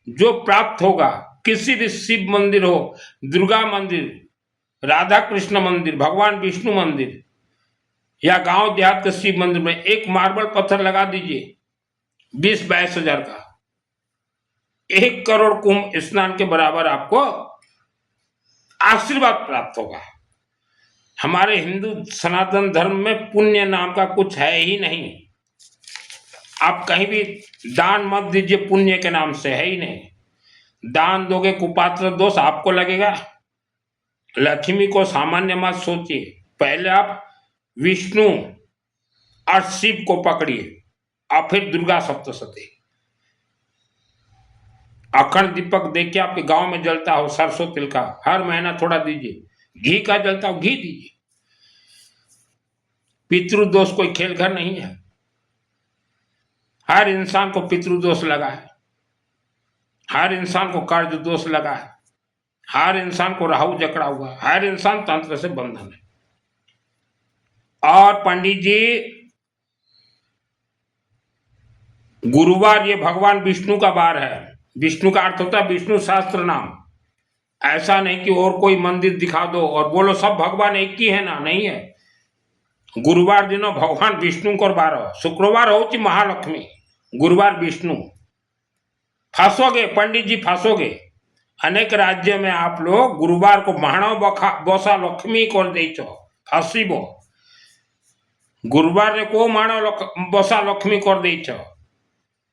जो प्राप्त होगा, किसी भी शिव मंदिर हो, दुर्गा मंदिर, राधा कृष्ण मंदिर, भगवान विष्णु मंदिर या गांव देहात के शिव मंदिर में एक मार्बल पत्थर लगा दीजिए 20-22 हजार का, 1 करोड़ कुंभ स्नान के बराबर आपको आशीर्वाद प्राप्त होगा। हमारे हिंदू सनातन धर्म में पुण्य नाम का कुछ है ही नहीं। आप कहीं भी दान मत दीजिए पुण्य के नाम से, है ही नहीं। दान दोगे कुपात्र दोष आपको लगेगा। लक्ष्मी को सामान्य मत सोचिए, पहले आप विष्णु और शिव को पकड़िए और फिर दुर्गा सप्तशती। अखंड दीपक देखिए आपके गांव में जलता हो, सरसों तिल का, हर महीना थोड़ा दीजिए। घी का जलता हो, घी दीजिए। पितृदोष कोई खेल घर नहीं है, हर इंसान को पितृदोष लगा है, हर इंसान को कर्ज दोष लगा है, हर इंसान को राहु जकड़ा हुआ है, हर इंसान तंत्र से बंधन है। और पंडित जी, गुरुवार ये भगवान विष्णु का वार है। विष्णु का अर्थ होता है विष्णु सहस्त्र नाम। ऐसा नहीं कि और कोई मंदिर दिखा दो और बोलो सब भगवान एक ही है ना, नहीं है। गुरुवार दिनों भगवान विष्णु को वार हो, शुक्रवार होती महालक्ष्मी, गुरुवार विष्णु। फंसोगे पंडित जी, फंसोगे। अनेक राज्य में आप लोग गुरुवार को मानव बोसा लक्ष्मी कर देछो, फंसीबो। गुरुवार रे को मानव बोसा लक्ष्मी कर देछो,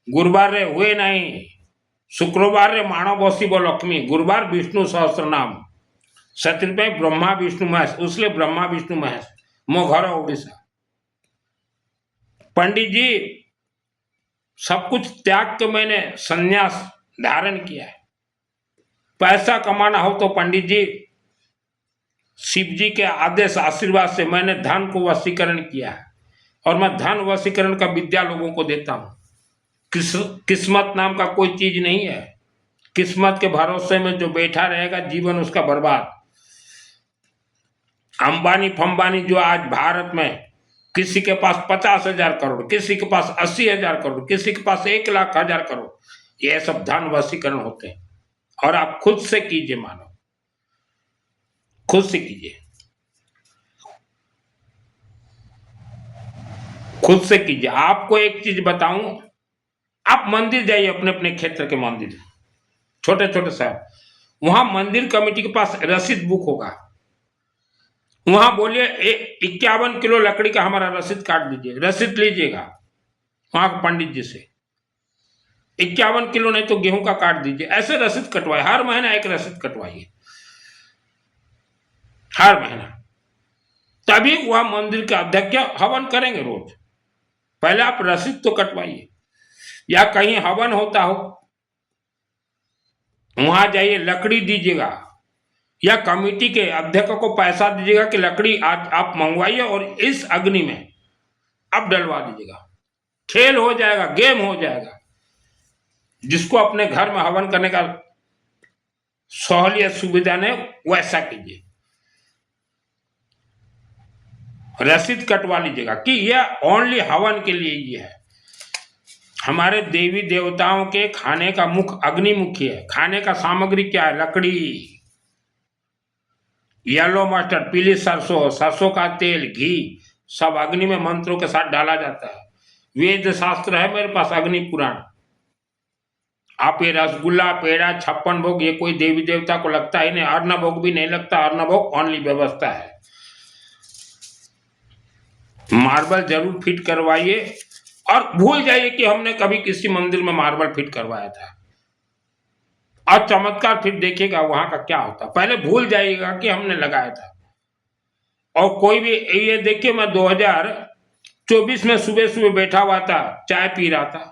गुरुवार रे हुए नहीं। शुक्रवार रे मानव बसीबो लक्ष्मी, गुरुवार विष्णु सहस्त्र नाम। सत्य ब्रह्मा विष्णु महेश, उसलिए ब्रह्मा विष्णु महेश। मो घर ओडिशा। पंडित जी, सब कुछ त्याग के मैंने संन्यास धारण किया है। पैसा कमाना हो तो पंडित जी, शिव जी के आदेश आशीर्वाद से मैंने धन को वशीकरण किया है, और मैं धन वशीकरण का विद्या लोगों को देता हूं। किस्मत नाम का कोई चीज नहीं है। किस्मत के भरोसे में जो बैठा रहेगा जीवन उसका बर्बाद। अंबानी फंबानी जो आज भारत में, किसी के पास 50,000 करोड़, किसी के पास 80,000 करोड़, किसी के पास 1,00,000 करोड़, ये सब धन वशीकरण होते हैं। और आप खुद से कीजिए, मानो खुद से कीजिए, खुद से कीजिए। आपको एक चीज बताऊं, आप मंदिर जाइए, अपने अपने क्षेत्र के मंदिर, छोटे छोटे साहब, वहां मंदिर कमेटी के पास रसीद बुक होगा। वहां बोलिए 51 किलो लकड़ी का हमारा रसीद काट दीजिए, रसीद लीजिएगा वहां के पंडित जी से। 51 किलो नहीं तो गेहूं का काट दीजिए, ऐसे रसीद कटवाए। हर महीना एक रसीद कटवाइए, हर महीना। तभी वह मंदिर के अध्यक्ष हवन करेंगे रोज। पहले आप रसीद तो कटवाइए। या कहीं हवन होता हो, वहां जाइए, लकड़ी दीजिएगा, या कमेटी के अध्यक्ष को पैसा दीजिएगा कि लकड़ी आज आप मंगवाइए और इस अग्नि में आप डलवा दीजिएगा। खेल हो जाएगा, गेम हो जाएगा। जिसको अपने घर में हवन करने का सहूलियत सुविधा ने, वैसा कीजिए। रसीद कटवा लीजिएगा कि यह ओनली हवन के लिए ये है। हमारे देवी देवताओं के खाने का मुख अग्नि मुखी है। खाने का सामग्री क्या है? लकड़ी, येलो मस्टर्ड, पीली सरसों, सरसों का तेल, घी, सब अग्नि में मंत्रों के साथ डाला जाता है। वेद शास्त्र है मेरे पास, अग्नि पुराण। आप ये रसगुल्ला, पेड़ा, 56 भोग, ये कोई देवी देवता को लगता ही नहीं। अन्न भोग भी नहीं लगता, अन्न भोग ओनली व्यवस्था है। मार्बल जरूर फिट करवाइए, और भूल जाइए कि हमने कभी किसी मंदिर में मार्बल फिट करवाया था। और चमत्कार फिर देखिएगा वहां का क्या होता। पहले भूल जाइएगा कि हमने लगाया था। और कोई भी, ये देखिए, मैं 2024 में सुबह सुबह बैठा हुआ था, चाय पी रहा था।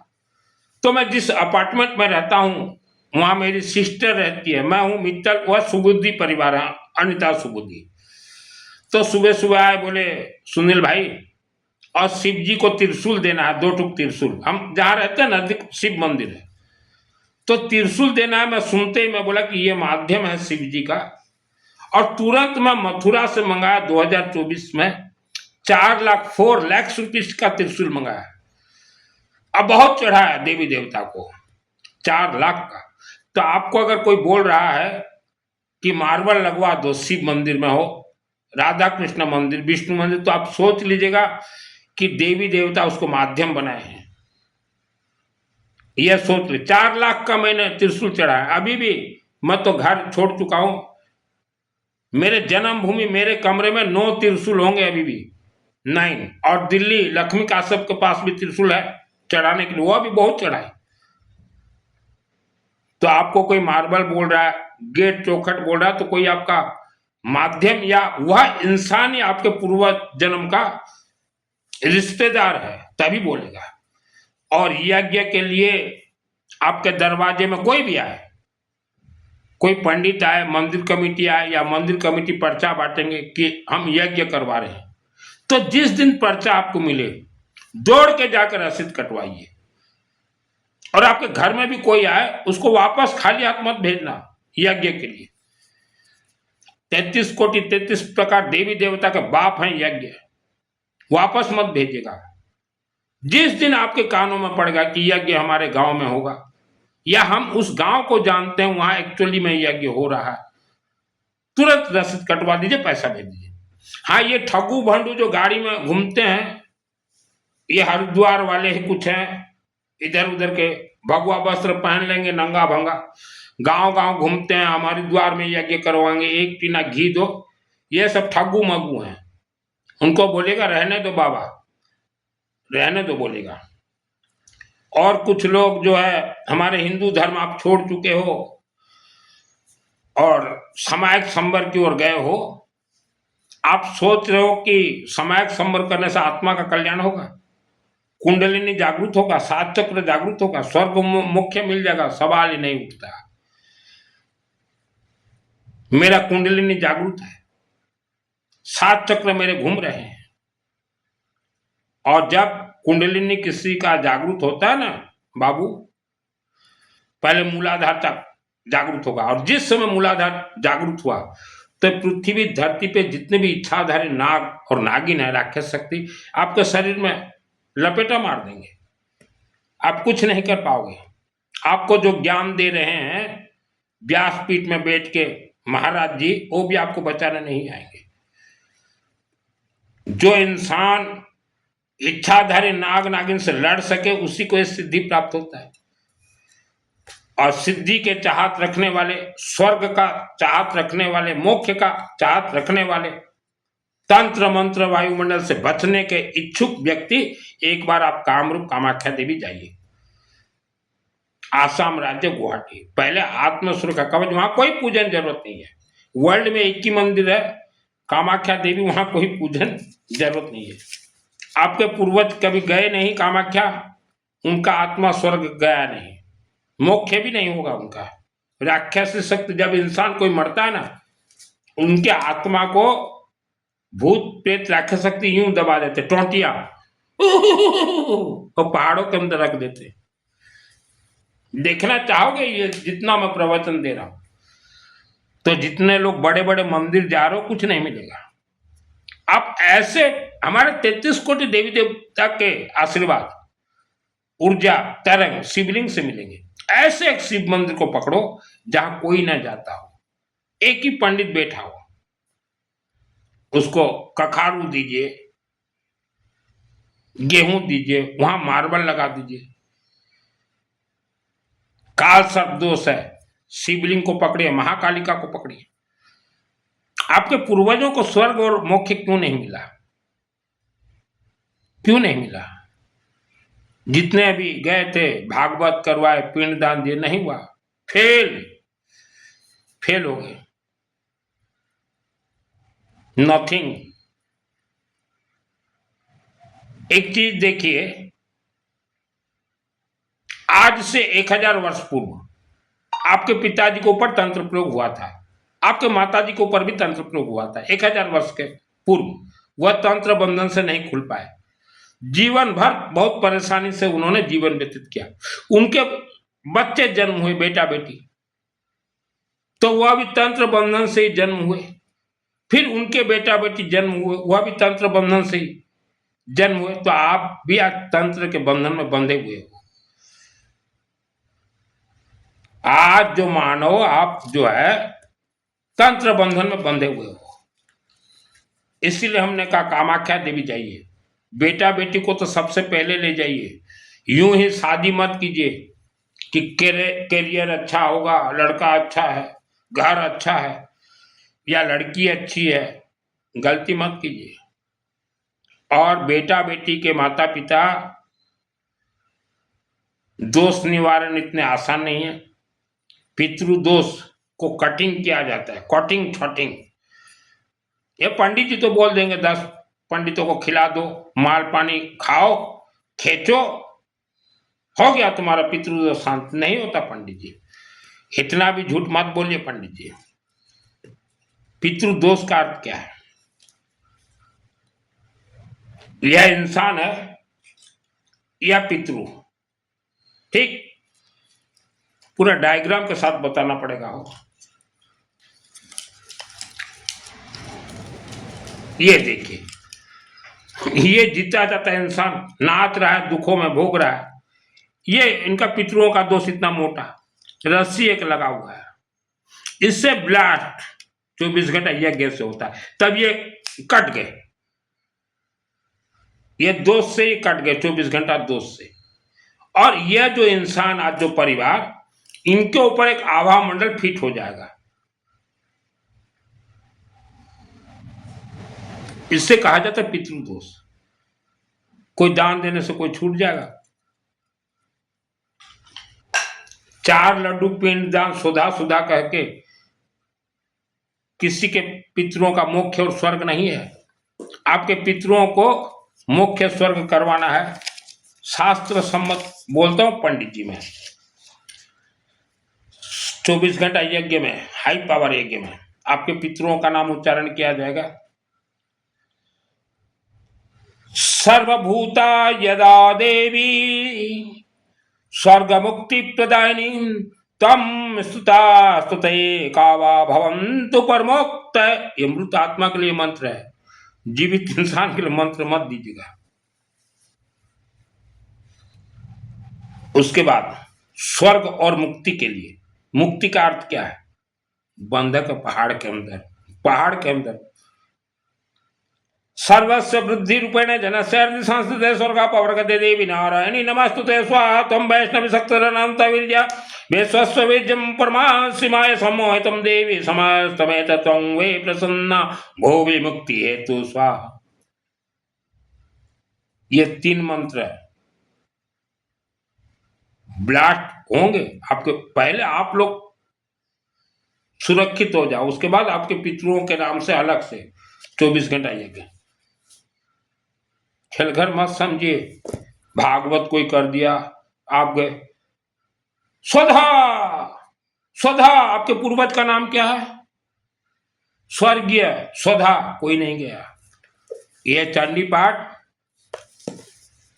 तो मैं जिस अपार्टमेंट में रहता हूं, वहां मेरी सिस्टर रहती है, मैं हूं मित्तल, वह सुबुद्धि परिवार है, अनिता सुबुद्धि। तो सुबह सुबह आए, बोले सुनील भाई, और शिव जी को त्रिशूल देना है, 2 टुक त्रिशूल। हम जहाँ रहते हैं नजदीक शिव मंदिर है, तो त्रिशूल देना है। मैं सुनते ही मैं बोला कि ये माध्यम है शिव जी का। और तुरंत मैं मथुरा से मंगाया 2024 में 4 लाख रुपीस का त्रिशूल मंगाया। अब बहुत चढ़ा है देवी देवता को, 4 लाख का। तो आपको अगर कोई बोल रहा है कि मार्बल लगवा दो, शिव मंदिर में हो, राधा कृष्ण मंदिर, विष्णु मंदिर, तो आप सोच लीजिएगा कि देवी देवता उसको माध्यम बनाए हैं। यह सोच ले, 4 लाख का मैंने त्रिशूल चढ़ा है। अभी भी मैं तो घर छोड़ चुका हूं, मेरे जन्मभूमि, मेरे कमरे में 9 त्रिशूल होंगे अभी भी, 9। और दिल्ली लक्ष्मी काश्यप के पास भी त्रिशूल है चढ़ाने के लिए, वह भी बहुत चढ़ाए। तो आपको कोई मार्बल बोल रहा है, गेट चौखट बोल रहा है, तो कोई आपका माध्यम या वह इंसान या आपके पूर्व जन्म का रिश्तेदार है, तभी बोलेगा। और यज्ञ के लिए आपके दरवाजे में कोई भी आए, कोई पंडित आए, मंदिर कमेटी आए, या मंदिर कमेटी पर्चा बांटेंगे कि हम यज्ञ करवा रहे हैं, तो जिस दिन पर्चा आपको मिले, दौड़ के जाकर रसीद कटवाइए। और आपके घर में भी कोई आए, उसको वापस खाली हाथ मत भेजना यज्ञ के लिए। 33 कोटि 33 प्रकार देवी देवता के बाप हैं यज्ञ, वापस मत भेजिएगा। जिस दिन आपके कानों में पड़ेगा कि यज्ञ हमारे गांव में होगा, या हम उस गांव को जानते हैं वहां एक्चुअली में यज्ञ हो रहा है, तुरंत रसीद कटवा दीजिए, पैसा भेज दीजिए। हाँ, ये ठगू भंडू जो गाड़ी में घूमते हैं, ये हरिद्वार वाले ही कुछ हैं, इधर उधर के, भगवा वस्त्र पहन लेंगे, नंगा भंगा, गांव गांव घूमते हैं, हमारे द्वार में यज्ञ करवाएंगे, 1 टीना घी दो। ये सब ठगू मगू हैं। उनको बोलेगा रहने दो बाबा, रहने दो बोलेगा। और कुछ लोग जो है, हमारे हिंदू धर्म आप छोड़ चुके हो और सामायिक संवर की ओर गए हो, आप सोच रहे हो कि सामायिक संवर करने से आत्मा का कल्याण होगा, कुंडलिनी जागृत होगा, 7 चक्र जागृत होगा, स्वर्ग मुख्य मिल जाएगा, सवाल ही नहीं उठता। मेरा कुंडलिनी जागृत है, 7 चक्र मेरे घूम रहे हैं। और जब कुंडलिनी किसी का जागृत होता है ना बाबू, पहले मूलाधार तक जागृत होगा, और जिस समय मूलाधार जागृत हुआ तो पृथ्वी धरती पे जितने भी इच्छाधारी नाग और नागिन है, राक्षस शक्ति, आपके शरीर में लपेटा मार देंगे। आप कुछ नहीं कर पाओगे। आपको जो ज्ञान दे रहे हैं व्यासपीठ में बैठ के महाराज जी, वो भी आपको बचाने नहीं आएंगे। जो इंसान इच्छाधारी नाग नागिन से लड़ सके उसी को सिद्धि प्राप्त होता है। और सिद्धि के चाहत रखने वाले, स्वर्ग का चाहत रखने वाले, मोक्ष का चाहत रखने वाले, तंत्र मंत्र वायुमंडल से बचने के इच्छुक व्यक्ति, एक बार आप कामरूप कामाख्या देवी जाइए, आसाम राज्य गुवाहाटी। पहले आत्मस्वरूप का कवच, वहां कोई पूजन जरूरत नहीं है। वर्ल्ड में एक ही मंदिर है कामाख्या देवी, वहां कोई पूजन जरूरत नहीं है। आपके पूर्वज कभी गए नहीं कामाख्या, उनका आत्मा स्वर्ग गया नहीं, मोक्ष भी नहीं होगा उनका। राक्षस शक्ति, जब इंसान कोई मरता है ना, उनके आत्मा को भूत प्रेत राक्षस शक्ति यूं दबा देते, टोंटिया और पहाड़ों के अंदर रख देते। देखना चाहोगे ये जितना मैं प्रवचन दे रहा हूं, तो जितने लोग बड़े बड़े मंदिर जा रहे हो, कुछ नहीं मिलेगा। आप ऐसे हमारे 33 कोटि देवी देवता के आशीर्वाद, ऊर्जा, तरंग शिवलिंग से मिलेंगे। ऐसे एक शिव मंदिर को पकड़ो जहां कोई ना जाता हो, एक ही पंडित बैठा हो, उसको कखारू दीजिए, गेहूं दीजिए, वहां मार्बल लगा दीजिए। काल सर्प दोष है, शिवलिंग को पकड़िए, महाकालिका को पकड़िए। आपके पूर्वजों को स्वर्ग और मोक्ष क्यों नहीं मिला? क्यों नहीं मिला? जितने अभी गए थे, भागवत करवाए, पिंडदान दिए, नहीं हुआ, फेल हो गए, नथिंग। एक चीज देखिए, आज से 1000 वर्ष पूर्व आपके पिताजी के ऊपर तंत्र प्रयोग हुआ था, आपके माताजी के ऊपर भी तंत्र प्रयोग हुआ था। 1000 वर्ष के पूर्व वह तंत्र बंधन से नहीं खुल पाए, जीवन भर बहुत परेशानी से उन्होंने जीवन व्यतीत किया। उनके बच्चे जन्म हुए, बेटा बेटी, तो वह भी तंत्र बंधन से ही जन्म हुए। फिर उनके बेटा बेटी जन्म हुए, वह भी तंत्र बंधन से ही जन्म हुए। तो आप भी आज तंत्र के बंधन में बंधे हुए हो। आज जो मानो, आप जो है तंत्र बंधन में बंधे हुए हो। इसीलिए हमने कहा कामाख्या देवी जाइए। बेटा बेटी को तो सबसे पहले ले जाइए। यूं ही शादी मत कीजिए कि कैरियर अच्छा होगा, लड़का अच्छा है, घर अच्छा है या लड़की अच्छी है, गलती मत कीजिए। और बेटा बेटी के माता पिता, दोष निवारण इतने आसान नहीं है। पितृदोष को कटिंग किया जाता है, कटिंग छटिंग। ये पंडित जी तो बोल देंगे, 10 पंडितों को खिला दो, माल पानी खाओ, खेचो, हो गया तुम्हारा पितृदोष शांत। नहीं होता पंडित जी, इतना भी झूठ मत बोलिए पंडित जी। पितृदोष का अर्थ क्या है? यह इंसान है या पितृ? ठीक, पूरा डायग्राम के साथ बताना पड़ेगा। हो ये देखिए, ये जीता जाता इंसान नाच रहा है, दुखों में भोग रहा है। ये इनका पितरों का दोष इतना मोटा, रस्सी एक लगा हुआ है, इससे ब्लास्ट 24 घंटा यज्ञ से होता है, तब ये कट गए, ये दोष से ही कट गए, 24 घंटा दोष से। और यह जो इंसान, आज जो परिवार, इनके ऊपर एक आभा मंडल फिट हो जाएगा। इससे कहा जाता है पितृदोष। कोई दान देने से कोई छूट जाएगा? 4 लड्डू पिंड दान सुधा सुधा कह के किसी के पितरों का मोक्ष और स्वर्ग नहीं है। आपके पितरों को मोक्ष स्वर्ग करवाना है, शास्त्र सम्मत बोलता हूं पंडित जी में, 24 घंटा यज्ञ में, हाई पावर यज्ञ में आपके पितरों का नाम उच्चारण किया जाएगा। सर्वभूता यदा देवी स्वर्ग मुक्ति प्रदायिनी तम स्तुता स्तुते कावा भवन्तु परमोक्त। ये मृत आत्मा के लिए मंत्र है, जीवित इंसान के लिए मंत्र मत दीजिएगा। उसके बाद स्वर्ग और मुक्ति के लिए, मुक्ति का अर्थ क्या है? बंधक पहाड़ के अंदर, पहाड़ के अंदर सर्वस्व वृद्धि रूपेण जनस्य संस्कृत स्वर्गापवर्गते देवी नारायणी नमस्तुते स्वाहा त्वं वैष्णवी शक्तिरनंत वीर्या विश्वस्व वीर्यं परमासिमाय सम्मोहितं देवी समस्तमेत त्वं वे प्रसन्ना भुवि मुक्ति हेतु स्वाहा। ये 3 मंत्र है। ब्लास्ट होंगे आपके, पहले आप लोग सुरक्षित हो जाओ, उसके बाद आपके पितरों के नाम से अलग से 24 घंटा यज्ञ। खेलघर मत समझिए, भागवत कोई कर दिया आप गए। स्वधा, स्वधा आपके पूर्वज का नाम क्या है? स्वर्गीय स्वधा, कोई नहीं गया। ये चंडी पाठ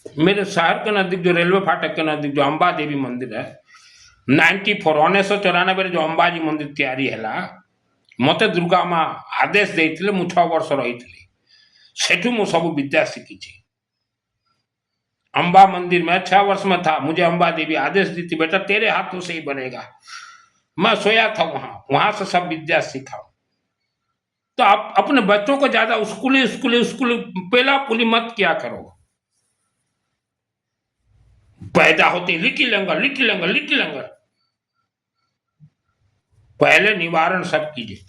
मेरे शहर के नजदीक, जो रेलवे फाटक के नजदीक जो अंबा देवी मंदिर है, 94 1994 जो अंबाजी मंदिर तैयारी है मते दुर्गा माँ आदेश देते मु 6 वर्ष रही सेठू मु सब विद्या शिखी। अंबा मंदिर में 6 वर्ष में था, मुझे अंबा देवी आदेश दी थी, बेटा तेरे हाथों से ही बनेगा। मैं सोया था वहां से सब विद्या सीखा। तो आप अपने बच्चों को ज्यादा स्कूली स्कूली स्कूली पेला पुली मत किया करो। पैदा होते लिटिल लंगर लिटिल लंगर लिटिल लंगर, पहले निवारण सब कीजिए।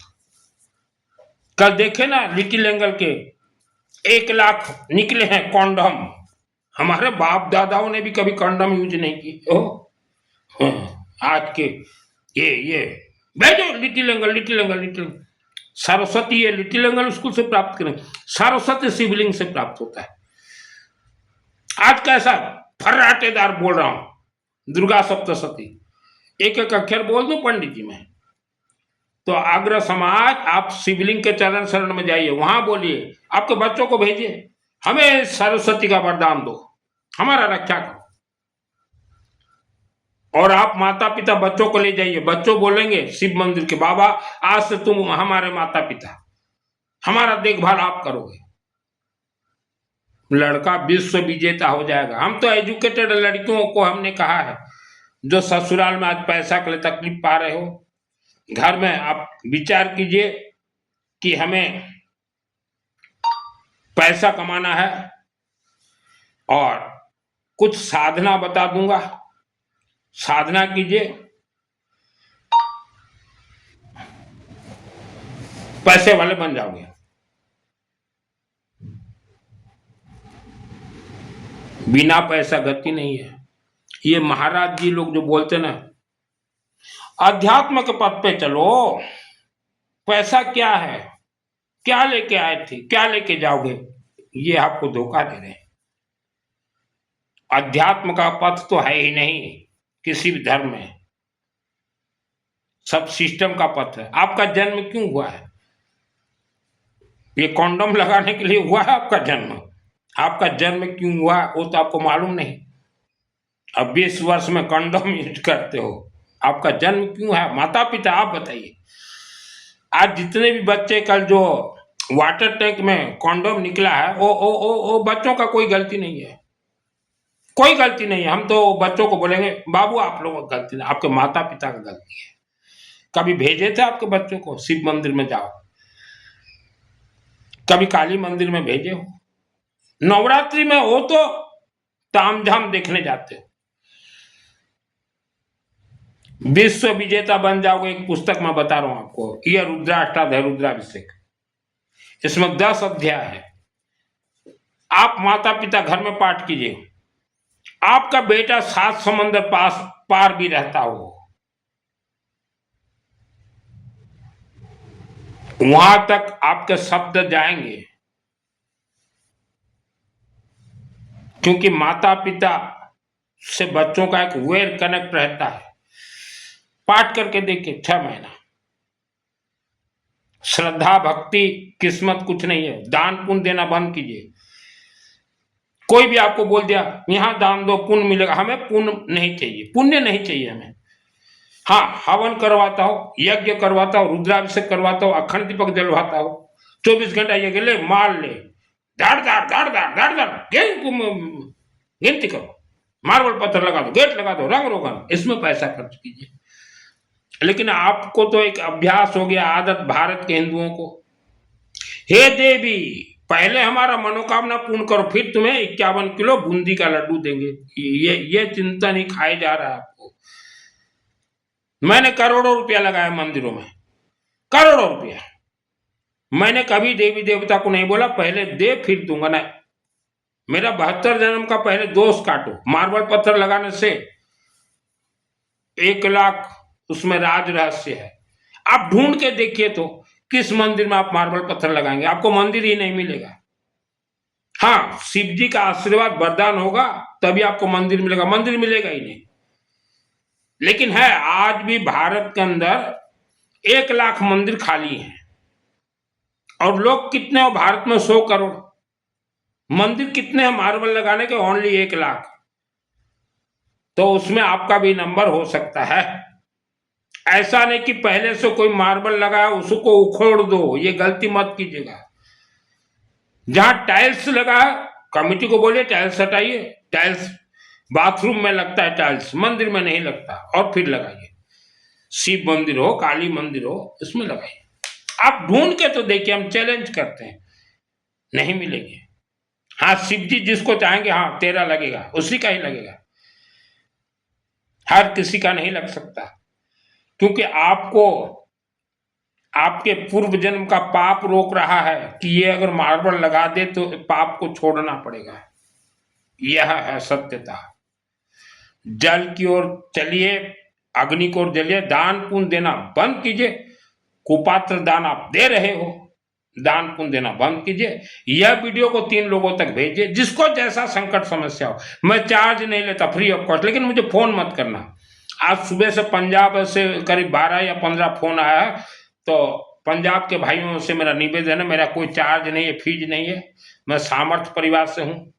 कल देखे ना लिटिल लंगर के 1 लाख निकले हैं कॉन्डम। हमारे बाप दादाओं ने भी कभी कंडम यूज नहीं की। आज के ये भेजो लिटिल लंगर लिटिल लंगर लिटिल। सरस्वती ये लिटिल लंगर स्कूल से प्राप्त करें, सरस्वती शिवलिंग से प्राप्त होता है। आज कैसा फर्राटेदार बोल रहा हूं, दुर्गा सप्तशती एक एक अक्षर बोल दो पंडित जी में। तो आग्रह समाज, आप शिवलिंग के चरण शरण में जाइए, वहां बोलिए, आपके बच्चों को भेजिए, हमें सरस्वती का वरदान दो, हमारा रक्षा करो। और आप माता पिता बच्चों को ले जाइए, बच्चों बोलेंगे शिव मंदिर के, बाबा आज से तुम हमारे माता पिता, हमारा देखभाल आप करोगे। लड़का विश्व विजेता हो जाएगा। हम तो एजुकेटेड लड़कियों को हमने कहा है, जो ससुराल में आज पैसा के लिए तकलीफ पा रहे हो, घर में आप विचार कीजिए कि हमें पैसा कमाना है, और कुछ साधना बता दूंगा, साधना कीजिए, पैसे वाले बन जाओगे। बिना पैसा गति नहीं है। ये महाराज जी लोग जो बोलते ना अध्यात्म के पथ पे चलो, पैसा क्या है, क्या लेके आए थे, क्या लेके जाओगे, ये आपको धोखा दे रहे हैं। अध्यात्म का पथ तो है ही नहीं किसी भी धर्म में, सब सिस्टम का पथ है। आपका जन्म क्यों हुआ है? ये कॉन्डम लगाने के लिए हुआ है आपका जन्म? आपका जन्म क्यों हुआ वो तो आपको मालूम नहीं। अब 20 वर्ष में कॉन्डम यूज करते हो, आपका जन्म क्यों है? माता पिता आप बताइए। आज जितने भी बच्चे, कल जो वाटर टैंक में कॉन्डम निकला है, वो बच्चों का कोई गलती नहीं है, कोई गलती नहीं है। हम तो बच्चों को बोलेंगे बाबू आप लोगों का गलती नहीं, आपके माता पिता का गलती है। कभी भेजे थे आपके बच्चों को शिव मंदिर में जाओ, कभी काली मंदिर में भेजे हो? नवरात्रि में हो तो तामझाम देखने जाते हो, विश्व विजेता बन जाओगे। एक पुस्तक मैं बता रहा हूं आपको, यह रुद्राष्टाध्याय रुद्राभिषेक, इसमें 10 अध्याय है। आप माता पिता घर में पाठ कीजिए, आपका बेटा 7 समंदर पार भी रहता हो, वहां तक आपके शब्द जाएंगे, क्योंकि माता पिता से बच्चों का एक वेयर कनेक्ट रहता है। पाठ करके देखिए 6 महीना, श्रद्धा भक्ति किस्मत कुछ नहीं है। दान पुण्य देना बंद कीजिए। कोई भी आपको बोल दिया यहां दान दो पुण्य मिलेगा, हमें पुण्य नहीं चाहिए, पुण्य नहीं चाहिए हमें। हाँ, हवन करवाता हो, यज्ञ करवाता हो, रुद्राभिषेक करवाता हो, अखंड दीपक जलवाता हो, 24 घंटा यज्ञ ले, मार ले, धाड़ धाड़ धाड़ धाड़ धाड़ धाड़ गिनती करो, मार्बल पत्थर लगा दो, गेट लगा दो, रंग रोगन, इसमें पैसा खर्च कीजिए। लेकिन आपको तो एक अभ्यास हो गया, आदत भारत के हिंदुओं को, हे देवी पहले हमारा मनोकामना पूर्ण करो, फिर तुम्हें 51 किलो बूंदी का लड्डू देंगे। ये चिंतन ही खाए जा रहा है आपको। मैंने करोड़ों रुपया लगाया मंदिरों में, करोड़ों रुपया। मैंने कभी देवी देवता को नहीं बोला पहले दे फिर दूंगा, ना। मेरा 72 जन्म का पहले दोष काटो। मार्बल पत्थर लगाने से 1 लाख उसमें राज रहस्य है। आप ढूंढ के देखिए तो किस मंदिर में आप मार्बल पत्थर लगाएंगे, आपको मंदिर ही नहीं मिलेगा। हाँ, शिव जी का आशीर्वाद वरदान होगा तभी आपको मंदिर मिलेगा, मंदिर मिलेगा ही नहीं। लेकिन है आज भी भारत के अंदर 1 लाख मंदिर खाली हैं, और लोग कितने हो भारत में? 100 करोड़। मंदिर कितने हैं मार्बल लगाने के? ओनली 1 लाख। तो उसमें आपका भी नंबर हो सकता है। ऐसा नहीं कि पहले से कोई मार्बल लगा उसको उखोड़ दो, ये गलती मत कीजिएगा। जहां टाइल्स लगा कमिटी को बोलिए टाइल्स हटाइए। टाइल्स बाथरूम में लगता है, टाइल्स मंदिर में नहीं लगता, और फिर लगाइए। शिव मंदिर हो, काली मंदिर हो, इसमें लगाइए। आप ढूंढ के तो देखिए, हम चैलेंज करते हैं, नहीं मिलेंगे। हाँ, शिव जी जिसको चाहेंगे, हाँ तेरा लगेगा, उसी का ही लगेगा, हर किसी का नहीं लग सकता। क्योंकि आपको आपके पूर्व जन्म का पाप रोक रहा है कि ये अगर मार्बल लगा दे तो पाप को छोड़ना पड़ेगा। यह है सत्यता। जल की ओर चलिए, अग्नि की ओर जलिए, दान पुण्य देना बंद कीजिए। कुपात्र दान आप दे रहे हो, दान पुण्य देना बंद कीजिए। यह वीडियो को 3 लोगों तक भेजिए, जिसको जैसा संकट समस्या हो। मैं चार्ज नहीं लेता, फ्री ऑफ कॉस्ट, लेकिन मुझे फोन मत करना। आज सुबह से पंजाब से करीब 12 या 15 फोन आया है, तो पंजाब के भाइयों से मेरा निवेदन है, मेरा कोई चार्ज नहीं है, फीस नहीं है। मैं सामर्थ्य परिवार से हूँ,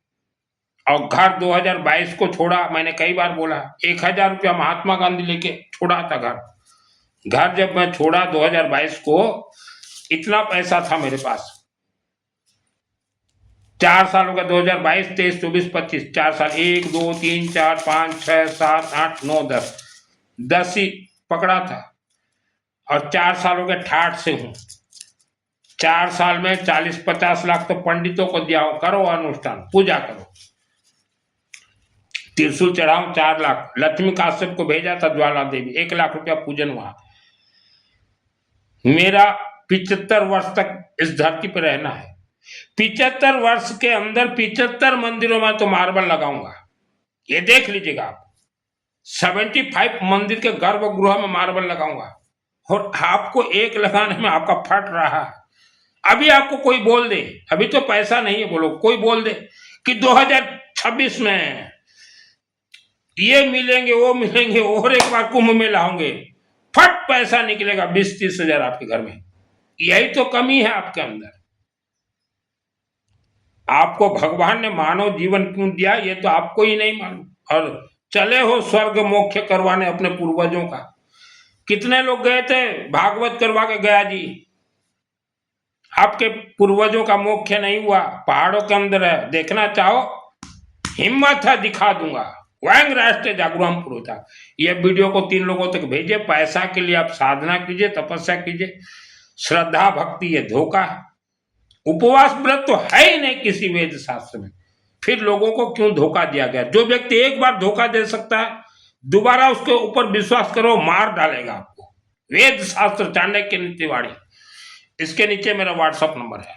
और घर 2022 को छोड़ा। मैंने कई बार बोला 1000 रुपया महात्मा गांधी लेके छोड़ा था घर जब मैं छोड़ा 2022 को, इतना पैसा था मेरे पास। 4 साल हो गया, 2022, 23, 24, 25, 4 साल। 1 2 3 4 5 6 7 8 9 10 ही पकड़ा था, और 4 साल हो गए ठाठ से हूं। 4 साल में 40-50 लाख तो पंडितों को दिया हो। करो अनुष्ठान, पूजा करो, त्रिशूल चढ़ाओ 4 लाख। लक्ष्मी काश्यप को भेजा था ज्वाला देवी, 1 लाख रुपया पूजन हुआ। मेरा 75 वर्ष तक इस धरती पर रहना है। 75 वर्ष के अंदर 75 मंदिरों में तो मार्बल लगाऊंगा, ये देख लीजिएगा आप। 75 मंदिर के गर्भगृह में मार्बल लगाऊंगा, और आपको एक लगाने में आपका फट रहा है। अभी आपको कोई बोल दे, अभी तो पैसा नहीं है, बोलो कोई बोल दे कि 2026 में ये मिलेंगे वो मिलेंगे, और एक बार कुंभ मेला होंगे, फट पैसा निकलेगा 20-30 हजार आपके घर में। यही तो कमी है आपके अंदर। आपको भगवान ने मानव जीवन क्यों दिया, ये तो आपको ही नहीं मालूम। और चले हो स्वर्ग मोक्ष करवाने अपने पूर्वजों का। कितने लोग गए थे भागवत करवा के गया जी, आपके पूर्वजों का मोक्ष नहीं हुआ, पहाड़ों के अंदर है। देखना चाहो, हिम्मत है, दिखा दूंगा। वैंग राष्ट्र जागरूक पुरोधा। यह वीडियो को 3 लोगों तक भेजिए। पैसा के लिए आप साधना कीजिए, तपस्या कीजिए। श्रद्धा भक्ति ये धोखा है। उपवास व्रत तो है ही नहीं किसी वेद शास्त्र में, फिर लोगों को क्यों धोखा दिया गया? जो व्यक्ति एक बार धोखा दे सकता है, दोबारा उसके ऊपर विश्वास करो, मार डालेगा आपको। वेद शास्त्र चाणक्य नीतिवाणी, इसके नीचे मेरा व्हाट्सएप नंबर है।